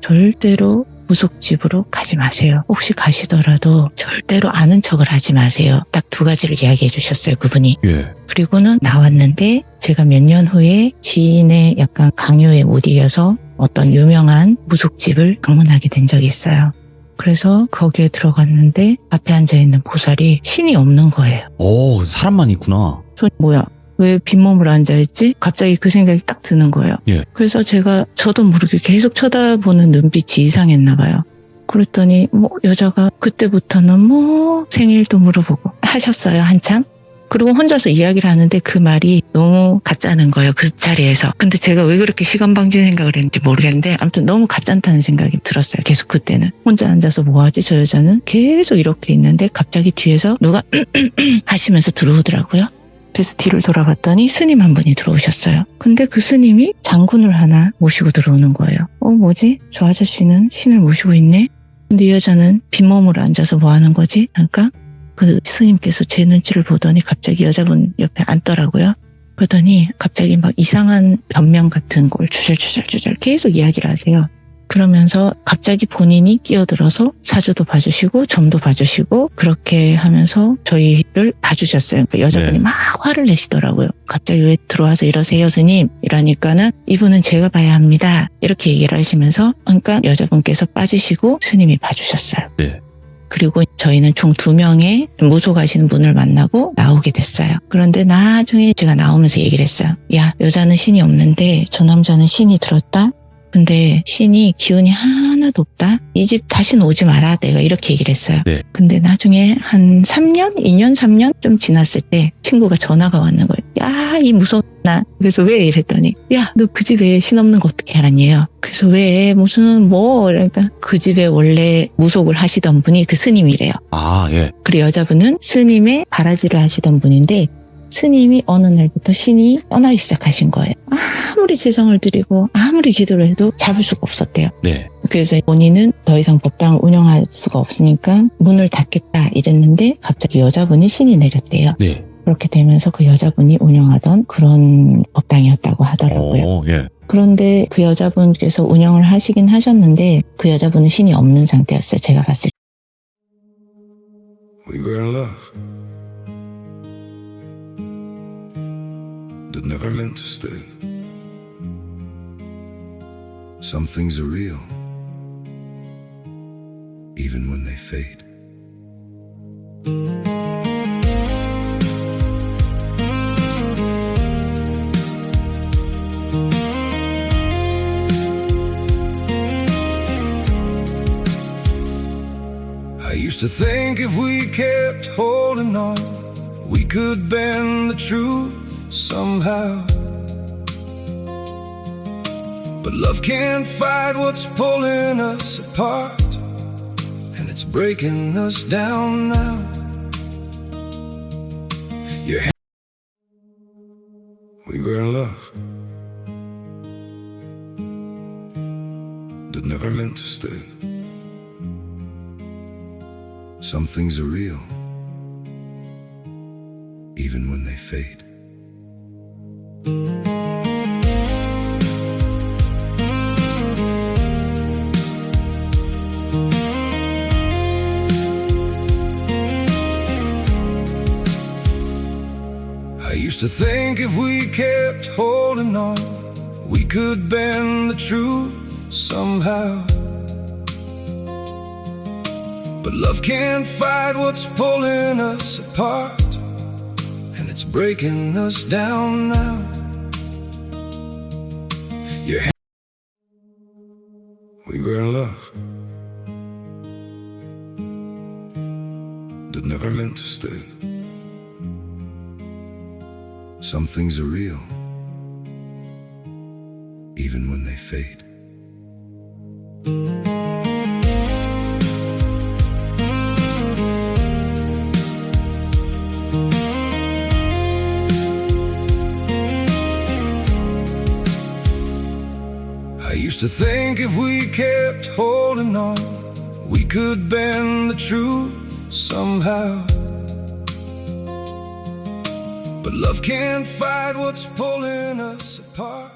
Speaker 2: 절대로 무속집으로 가지 마세요. 혹시 가시더라도 절대로 아는 척을 하지 마세요. 딱 2가지를 이야기해 주셨어요, 그분이.
Speaker 1: 예.
Speaker 2: 그리고는 나왔는데 제가 몇 년 후에 지인의 약간 강요에 못 이겨서 어떤 유명한 무속집을 방문하게 된 적이 있어요. 그래서 거기에 들어갔는데 앞에 앉아있는 보살이 신이 없는 거예요.
Speaker 1: 오, 사람만 있구나.
Speaker 2: 저 뭐야? 왜 빈몸으로 앉아있지? 갑자기 그 생각이 딱 드는 거예요.
Speaker 1: 예.
Speaker 2: 그래서 제가 저도 모르게 계속 쳐다보는 눈빛이 이상했나 봐요. 그랬더니 여자가 그때부터는 생일도 물어보고 하셨어요, 한참. 그리고 혼자서 이야기를 하는데 그 말이 너무 가짜는 거예요, 그 자리에서. 근데 제가 왜 그렇게 시간방지 생각을 했는지 모르겠는데 아무튼 너무 가짜다는 생각이 들었어요, 계속 그때는. 혼자 앉아서 뭐하지, 저 여자는? 계속 이렇게 있는데 갑자기 뒤에서 누가 하시면서 들어오더라고요. 그래서 뒤를 돌아봤더니 스님 한 분이 들어오셨어요. 근데 그 스님이 장군을 하나 모시고 들어오는 거예요. 뭐지? 저 아저씨는 신을 모시고 있네? 근데 이 여자는 빈몸으로 앉아서 뭐 하는 거지? 그러니까 그 스님께서 제 눈치를 보더니 갑자기 여자분 옆에 앉더라고요. 그러더니 갑자기 막 이상한 변명 같은 걸 주절주절 계속 이야기를 하세요. 그러면서 갑자기 본인이 끼어들어서 사주도 봐주시고 점도 봐주시고 그렇게 하면서 저희를 봐주셨어요. 그러니까 여자분이
Speaker 1: 네.
Speaker 2: 막 화를 내시더라고요. 갑자기 왜 들어와서 이러세요, 스님? 이러니까는 이분은 제가 봐야 합니다. 이렇게 얘기를 하시면서 그러니까 여자분께서 빠지시고 스님이 봐주셨어요.
Speaker 1: 네.
Speaker 2: 그리고 저희는 총 2명의 무속하시는 분을 만나고 나오게 됐어요. 그런데 나중에 제가 나오면서 얘기를 했어요. 야, 여자는 신이 없는데 저 남자는 신이 들었다? 근데 신이 기운이 하나도 없다? 이 집 다시는 오지 마라. 내가 이렇게 얘기를 했어요.
Speaker 1: 네.
Speaker 2: 근데 나중에 한 3년? 2년, 3년 좀 지났을 때 친구가 전화가 왔는 거예요. 야, 이 무서운 나. 그래서 왜? 이랬더니 야, 너 그 집에 신 없는 거 어떻게 알았니요? 그래서 왜? 무슨 뭐? 그러니까 그 집에 원래 무속을 하시던 분이 그 스님이래요.
Speaker 1: 아, 예.
Speaker 2: 그리고 여자분은 스님의 바라지를 하시던 분인데 스님이 어느 날부터 신이 떠나기 시작하신 거예요. 아무리 재성을 드리고 아무리 기도를 해도 잡을 수가 없었대요.
Speaker 1: 네.
Speaker 2: 그래서 본인은 더 이상 법당을 운영할 수가 없으니까 문을 닫겠다 이랬는데 갑자기 여자분이 신이 내렸대요.
Speaker 1: 네.
Speaker 2: 그렇게 되면서 그 여자분이 운영하던 그런 법당이었다고 하더라고요.
Speaker 1: 예.
Speaker 2: 그런데 그 여자분께서 운영을 하시긴 하셨는데 그 여자분은 신이 없는 상태였어요. 제가 봤을 때.
Speaker 3: We were in love, but never meant to stay. Some things are real, even when they fade. I used to think if we kept holding on, we could bend the truth somehow. But love can't fight what's pulling us apart, and it's breaking us down now. We were in love, but never meant to stay. Some things are real, even when they fade. I used to think if we kept holding on, we could bend the truth somehow. But love can't fight what's pulling us apart, and it's breaking us down now. We were in love, but never meant to stay. Some things are real, even when they fade. I used to think if we kept holding on, we could bend the truth somehow. But love can't fight what's pulling us apart.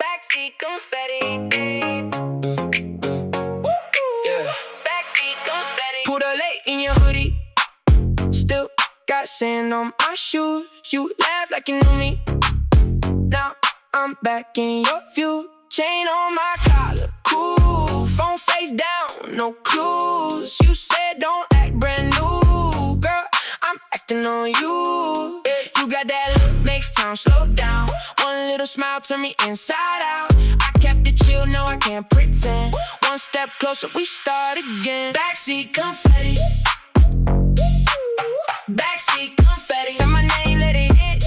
Speaker 4: Backseat confetti. Yeah. Backseat confetti. Put a late in your hoodie. Still got sand on my shoes. You laugh like you knew me. Now I'm back in your view. Chain on my collar, cool. Phone face down, no clues. You said don't act brand new, girl. I'm acting on you. You got that look, makes time slow down. One little smile turn me inside out. I kept it chill, no I can't pretend. One step closer, we start again. Backseat confetti. Backseat confetti. Say my name, let it hit.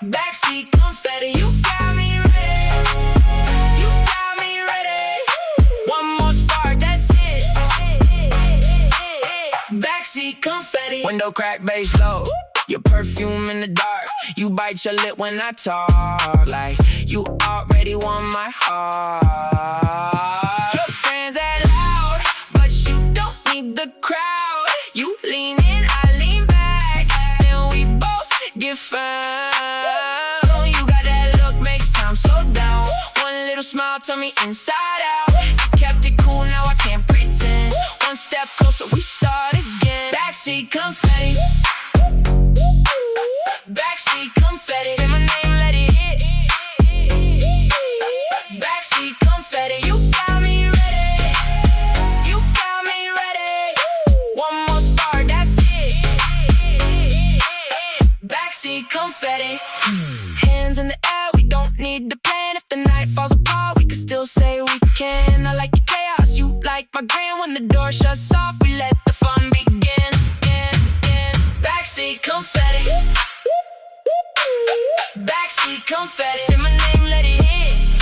Speaker 4: Backseat confetti. You got me ready. You got me ready. One more spark, that's it. Backseat confetti. Window crack, bass low. Your perfume in the dark. You bite your lip when I talk. Like you already won my heart. Your friends act loud, but you don't need the crowd. You lean in, I lean back, and we both get found. You got that look, makes time slow down. One little smile turn me inside out. I kept it cool, now I can't pretend. One step closer, we start again. Backseat confetti. Backseat confetti. Say my name, let it hit. Backseat confetti. Backseat confetti. Hands in the air, we don't need the plan. If the night falls apart, we can still say we can. I like your chaos, you like my grin. When the door shuts off, we let the fun begin. Backseat confetti. Backseat confetti. Say my name, let it hit.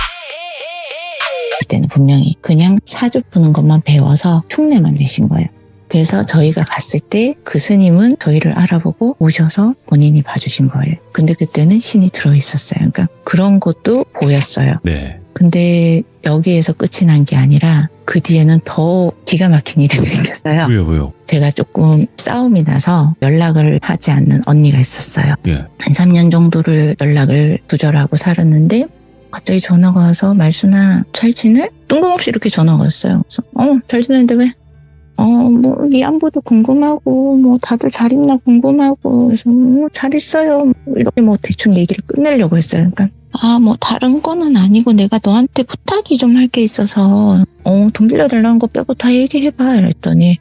Speaker 2: 그때는 분명히 그냥 사주 푸는 것만 배워서 흉내만 내신 거예요. 그래서 저희가 갔을 때 그 스님은 저희를 알아보고 오셔서 본인이 봐주신 거예요. 근데 그때는 신이 들어있었어요. 그러니까 그런 것도 보였어요.
Speaker 1: 네.
Speaker 2: 근데 여기에서 끝이 난 게 아니라 그 뒤에는 더 기가 막힌 일이 생겼어요.
Speaker 1: 왜요?
Speaker 2: 제가 조금 싸움이 나서 연락을 하지 않는 언니가 있었어요.
Speaker 1: 예.
Speaker 2: 한 3년 정도를 연락을 두절하고 살았는데 갑자기 전화가 와서 말순아 잘 지내? 뜬금없이 이렇게 전화가 왔어요. 그래서 잘 지내는데 왜? 뭐 네 안부도 궁금하고 뭐 다들 잘 있나 궁금하고 그래서 잘 있어요. 이렇게 뭐 대충 얘기를 끝내려고 했어요. 그러니까 뭐 다른 거는 아니고 내가 너한테 부탁이 좀 할 게 있어서 돈 빌려달라는 거 빼고 다 얘기해봐 이랬더니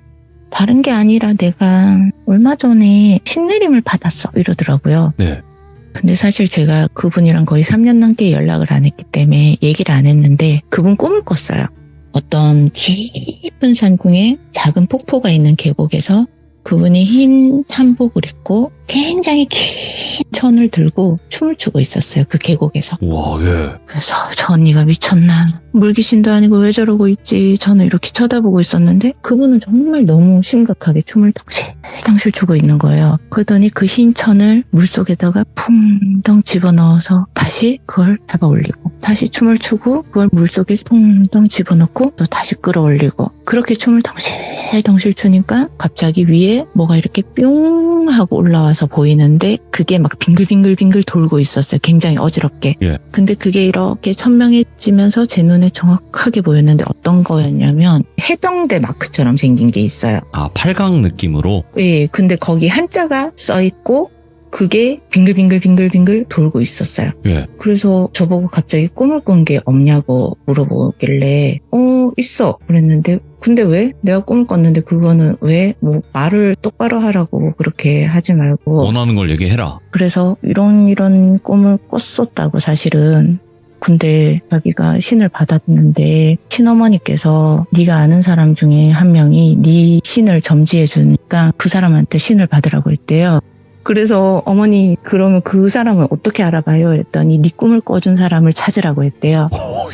Speaker 2: 다른 게 아니라 내가 얼마 전에 신내림을 받았어 이러더라고요.
Speaker 1: 네.
Speaker 2: 근데 사실 제가 그분이랑 거의 3년 넘게 연락을 안 했기 때문에 얘기를 안 했는데 그분 꿈을 꿨어요. 어떤 깊은 산궁에 작은 폭포가 있는 계곡에서 그분이 흰 한복을 입고 굉장히 긴 천을 들고 춤을 추고 있었어요. 그 계곡에서.
Speaker 1: 와, 예.
Speaker 2: 그래서 저 언니가 미쳤나. 물귀신도 아니고 왜 저러고 있지. 저는 이렇게 쳐다보고 있었는데 그분은 정말 너무 심각하게 춤을 덩실덩실 추고 있는 거예요. 그러더니 그 흰 천을 물속에다가 풍덩 집어넣어서 다시 그걸 잡아 올리고 다시 춤을 추고 그걸 물속에 풍덩 집어넣고 또 다시 끌어올리고 그렇게 춤을 덩실덩실 추니까 갑자기 위에 뭐가 이렇게 뿅 하고 올라와서 보이는데 그게 막 빙글빙글 돌고 있었어요. 굉장히 어지럽게.
Speaker 1: 예.
Speaker 2: 근데 그게 이렇게 선명해지면서 제 눈에 정확하게 보였는데 어떤 거였냐면 해병대 마크처럼 생긴 게 있어요.
Speaker 1: 아, 8강 느낌으로?
Speaker 2: 예, 근데 거기 한자가 써있고 그게 빙글빙글 돌고 있었어요.
Speaker 1: 예.
Speaker 2: 그래서 저보고 갑자기 꿈을 꾼 게 없냐고 물어보길래 있어 그랬는데 근데 왜? 내가 꿈을 꿨는데 그거는 왜? 뭐 말을 똑바로 하라고 그렇게 하지 말고
Speaker 1: 원하는 걸 얘기해라.
Speaker 2: 그래서 이런 꿈을 꿨었다고 사실은. 근데 자기가 신을 받았는데 신어머니께서 네가 아는 사람 중에 한 명이 네 신을 점지해 주니까 그 사람한테 신을 받으라고 했대요. 그래서 어머니 그러면 그 사람을 어떻게 알아봐요? 했더니 네 꿈을 꿔준 사람을 찾으라고 했대요.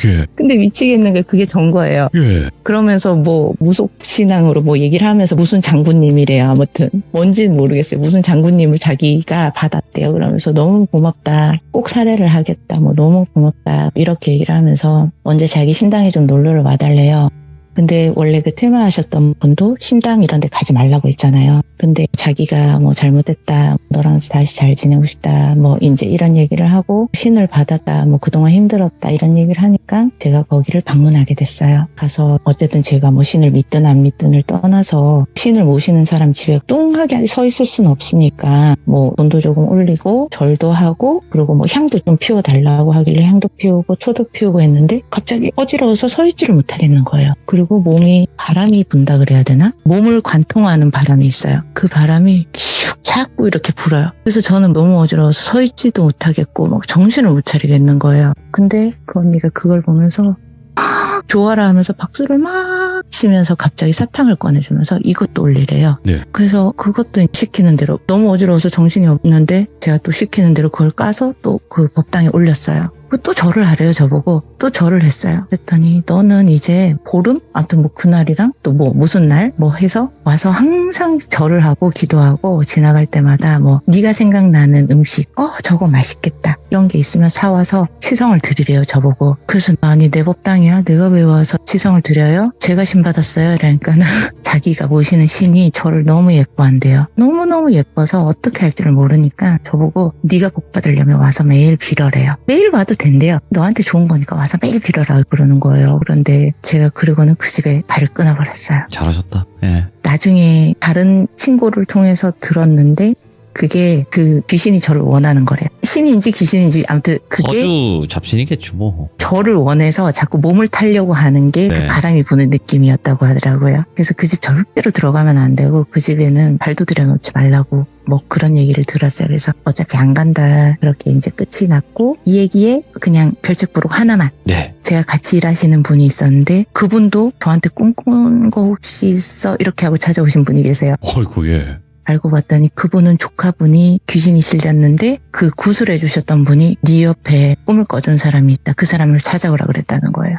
Speaker 1: 예.
Speaker 2: 근데 미치겠는 게 그게 전 거예요.
Speaker 1: 예.
Speaker 2: 그러면서 뭐 무속신앙으로 뭐 얘기를 하면서 무슨 장군님이래요. 아무튼 뭔지는 모르겠어요. 무슨 장군님을 자기가 받았대요. 그러면서 너무 고맙다. 꼭 사례를 하겠다. 뭐 너무 고맙다. 이렇게 얘기를 하면서 언제 자기 신당에 좀 놀러를 와달래요. 근데 원래 그 퇴마하셨던 분도 신당 이런 데 가지 말라고 했잖아요. 근데 자기가 뭐 잘못했다, 너랑 다시 잘 지내고 싶다, 뭐 이제 이런 얘기를 하고 신을 받았다, 뭐 그동안 힘들었다 이런 얘기를 하니까 제가 거기를 방문하게 됐어요. 가서 어쨌든 제가 뭐 신을 믿든 안 믿든을 떠나서 신을 모시는 사람 집에 뚱하게 서 있을 수는 없으니까 뭐 돈도 조금 올리고 절도 하고 그리고 뭐 향도 좀 피워달라고 하길래 향도 피우고 초도 피우고 했는데 갑자기 어지러워서 서 있지를 못하겠는 거예요. 그리고 몸이 바람이 분다 그래야 되나? 몸을 관통하는 바람이 있어요. 그 바람이 슉 자꾸 이렇게 불어요. 그래서 저는 너무 어지러워서 서 있지도 못하겠고 막 정신을 못 차리겠는 거예요. 근데 그 언니가 그걸 보면서 막 좋아라 하면서 박수를 막 치면서 갑자기 사탕을 꺼내주면서 이것도 올리래요.
Speaker 1: 네.
Speaker 2: 그래서 그것도 시키는 대로 너무 어지러워서 정신이 없는데 제가 또 시키는 대로 그걸 까서 또 그 법당에 올렸어요. 또 절을 하래요, 저보고. 또 절을 했어요. 그랬더니 너는 이제 보름? 아무튼 뭐 그날이랑 또 뭐 무슨 날? 뭐 해서 와서 항상 절을 하고 기도하고 지나갈 때마다 뭐 네가 생각나는 음식 저거 맛있겠다 이런 게 있으면 사와서 치성을 드리래요, 저보고. 그래서 아니 내 법당이야? 내가 왜 와서 치성을 드려요? 제가 신 받았어요. 그러니까는 자기가 모시는 신이 저를 너무 예뻐한대요. 너무너무 예뻐서 어떻게 할지를 모르니까 저보고 네가 복 받으려면 와서 매일 빌어래요. 매일 와도 된대요. 너한테 좋은 거니까 와서 매일 빌어라 그러는 거예요. 그런데 제가 그러고는 그 집에 발을 끊어버렸어요.
Speaker 1: 잘하셨다. 예.
Speaker 2: 나중에 다른 친구를 통해서 들었는데 그게 그 귀신이 저를 원하는 거래요. 신인지 귀신인지 아무튼 그게
Speaker 1: 거주 잡신이겠죠 뭐.
Speaker 2: 저를 원해서 자꾸 몸을 타려고 하는 게 그
Speaker 1: 네.
Speaker 2: 바람이 부는 느낌이었다고 하더라고요. 그래서 그 집 절대로 들어가면 안 되고 그 집에는 발도 들여놓지 말라고 뭐 그런 얘기를 들었어요. 그래서 어차피 안 간다. 그렇게 이제 끝이 났고 이 얘기에 그냥 별책부록 하나만
Speaker 1: 네.
Speaker 2: 제가 같이 일하시는 분이 있었는데 그분도 저한테 꿈꾼 거 혹시 있어? 이렇게 하고 찾아오신 분이 계세요.
Speaker 1: 어이구 예.
Speaker 2: 알고 봤더니 그분은 조카분이 귀신이 실렸는데 그 구술해 주셨던 분이 네 옆에 꿈을 꿔준 사람이 있다. 그 사람을 찾아오라 그랬다는 거예요.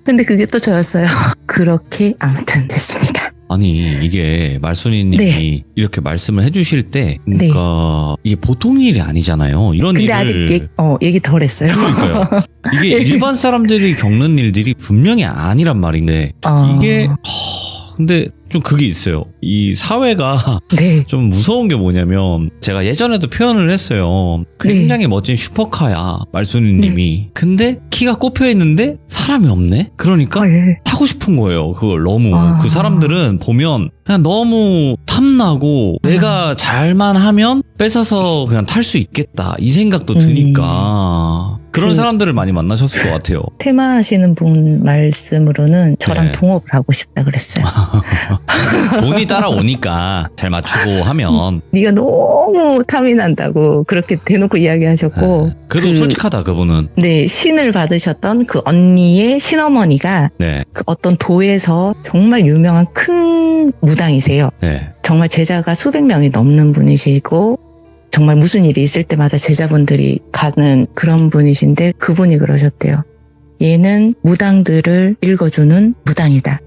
Speaker 2: 근데 그게 또 저였어요. 그렇게 아무튼 됐습니다.
Speaker 1: 아니 이게 말순이님이
Speaker 2: 네.
Speaker 1: 이렇게 말씀을 해주실 때 그러니까 이게 보통 일이 아니잖아요. 이런
Speaker 2: 근데
Speaker 1: 일을
Speaker 2: 아직 얘기 덜 했어요.
Speaker 1: 그러니까요. 이게 일반 사람들이 겪는 일들이 분명히 아니란 말인데 이게 근데 좀 그게 있어요. 이 사회가
Speaker 2: 네.
Speaker 1: 좀 무서운 게 뭐냐면 제가 예전에도 표현을 했어요. 굉장히 멋진 슈퍼카야 말순이님이. 근데 키가 꼽혀 있는데 사람이 없네. 그러니까
Speaker 2: 헐.
Speaker 1: 타고 싶은 거예요. 그걸 너무.
Speaker 2: 아.
Speaker 1: 그 사람들은 보면 그냥 너무 탐나고 내가 잘만 하면 뺏어서 그냥 탈 수 있겠다 이 생각도 드니까 그런 사람들을 많이 만나셨을 것 같아요.
Speaker 2: 테마 하시는 분 말씀으로는 저랑
Speaker 1: 네.
Speaker 2: 동업을 하고 싶다 그랬어요.
Speaker 1: 돈이 따라오니까 잘 맞추고 하면
Speaker 2: 네가 너무 탐이 난다고 그렇게 대놓고 이야기하셨고
Speaker 1: 그래도 솔직하다 그분은.
Speaker 2: 네, 신을 받으셨던 그 언니의 신어머니가
Speaker 1: 네.
Speaker 2: 그 어떤 도에서 정말 유명한 큰 무당이세요.
Speaker 1: 네.
Speaker 2: 정말 제자가 수백 명이 넘는 분이시고 정말 무슨 일이 있을 때마다 제자분들이 가는 그런 분이신데 그분이 그러셨대요. 얘는 무당들을 읽어주는 무당이다.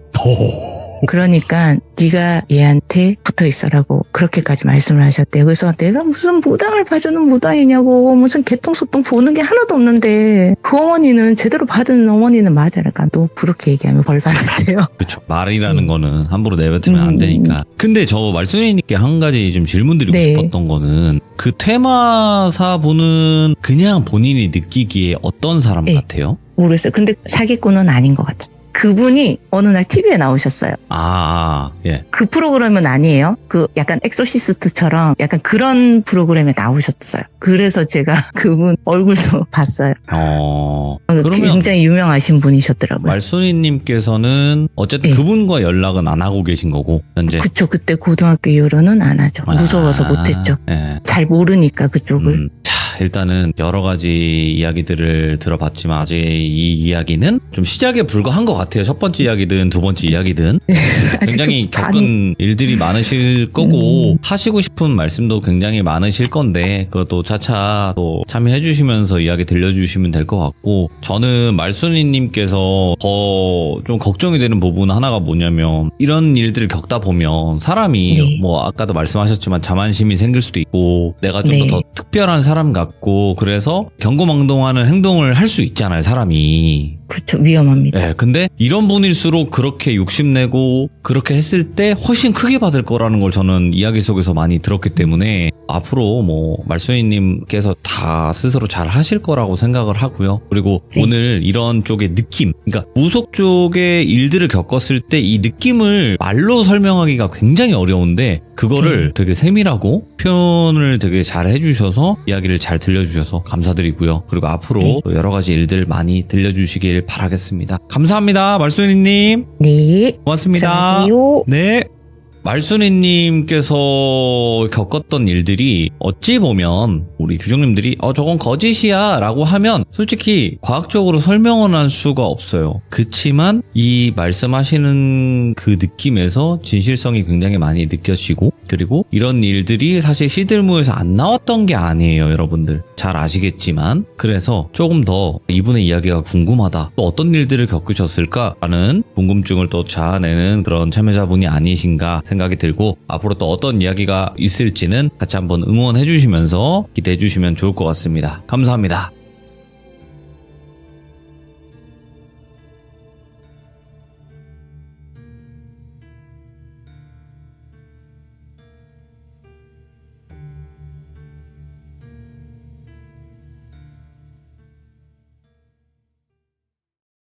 Speaker 2: 그러니까 네가 얘한테 붙어있어라고 그렇게까지 말씀을 하셨대요. 그래서 내가 무슨 무당을 봐주는 무당이냐고 무슨 개통소통 보는 게 하나도 없는데 그 어머니는 제대로 받은 어머니는 맞아요. 그러니까 너 그렇게 얘기하면 벌 받는데요.
Speaker 1: 그렇죠. 말이라는 거는 함부로 내뱉으면 안 되니까. 근데 저 말순이님께 한 가지 좀 질문 드리고
Speaker 2: 네.
Speaker 1: 싶었던 거는 그 퇴마사 분은 그냥 본인이 느끼기에 어떤 사람
Speaker 2: 네.
Speaker 1: 같아요?
Speaker 2: 모르겠어요. 근데 사기꾼은 아닌 것 같아요. 그분이 어느 날 TV에 나오셨어요.
Speaker 1: 예.
Speaker 2: 그 프로그램은 아니에요. 그 약간 엑소시스트처럼 약간 그런 프로그램에 나오셨어요. 그래서 제가 그분 얼굴도 봤어요.
Speaker 1: 그러면
Speaker 2: 굉장히 유명하신 분이셨더라고요.
Speaker 1: 말순이님께서는 어쨌든
Speaker 2: 네.
Speaker 1: 그분과 연락은 안 하고 계신 거고 현재.
Speaker 2: 그쵸. 그때 고등학교 이후로는 안 하죠. 무서워서 못했죠.
Speaker 1: 예.
Speaker 2: 잘 모르니까 그쪽을.
Speaker 1: 자, 일단은 여러 가지 이야기들을 들어봤지만 아직 이 이야기는 좀 시작에 불과한 것 같아요. 첫 번째 이야기든 두 번째 이야기든 굉장히 겪은 일들이 많으실 거고 하시고 싶은 말씀도 굉장히 많으실 건데 그것도 차차 또 참여해 주시면서 이야기 들려주시면 될 것 같고 저는 말순이님께서 더 좀 걱정이 되는 부분 하나가 뭐냐면 이런 일들을 겪다 보면 사람이
Speaker 2: 네.
Speaker 1: 뭐 아까도 말씀하셨지만 자만심이 생길 수도 있고 내가 좀
Speaker 2: 네.
Speaker 1: 더 특별한 사람 같고 그래서 경고망동하는 행동을 할 수 있잖아요 사람이.
Speaker 2: 그렇죠. 위험합니다.
Speaker 1: 네, 근데 이런 분일수록 그렇게 욕심내고 그렇게 했을 때 훨씬 크게 받을 거라는 걸 저는 이야기 속에서 많이 들었기 때문에 앞으로 뭐 말순이님께서 다 스스로 잘 하실 거라고 생각을 하고요. 그리고
Speaker 2: 네.
Speaker 1: 오늘 이런 쪽의 느낌, 그러니까 무속 쪽의 일들을 겪었을 때 이 느낌을 말로 설명하기가 굉장히 어려운데 그거를 되게 세밀하고 표현을 되게 잘 해주셔서 이야기를 잘 들려주셔서 감사드리고요. 그리고 앞으로
Speaker 2: 네.
Speaker 1: 또 여러 가지 일들 많이 들려주시길 바라겠습니다. 감사합니다. 말순이님.
Speaker 2: 네.
Speaker 1: 고맙습니다.
Speaker 2: 들어가세요.
Speaker 1: 네. 말순이님께서 겪었던 일들이 어찌 보면 우리 규정님들이 저건 거짓이야 라고 하면 솔직히 과학적으로 설명은 할 수가 없어요. 그치만 이 말씀하시는 그 느낌에서 진실성이 굉장히 많이 느껴지고 그리고 이런 일들이 사실 시들무에서 안 나왔던 게 아니에요 여러분들. 잘 아시겠지만 그래서 조금 더 이분의 이야기가 궁금하다. 또 어떤 일들을 겪으셨을까 라는 궁금증을 또 자아내는 그런 참여자분이 아니신가 생각이 들고 앞으로 또 어떤 이야기가 있을지는 같이 한번 응원해 주시면서 기대해 주시면 좋을 것 같습니다. 감사합니다.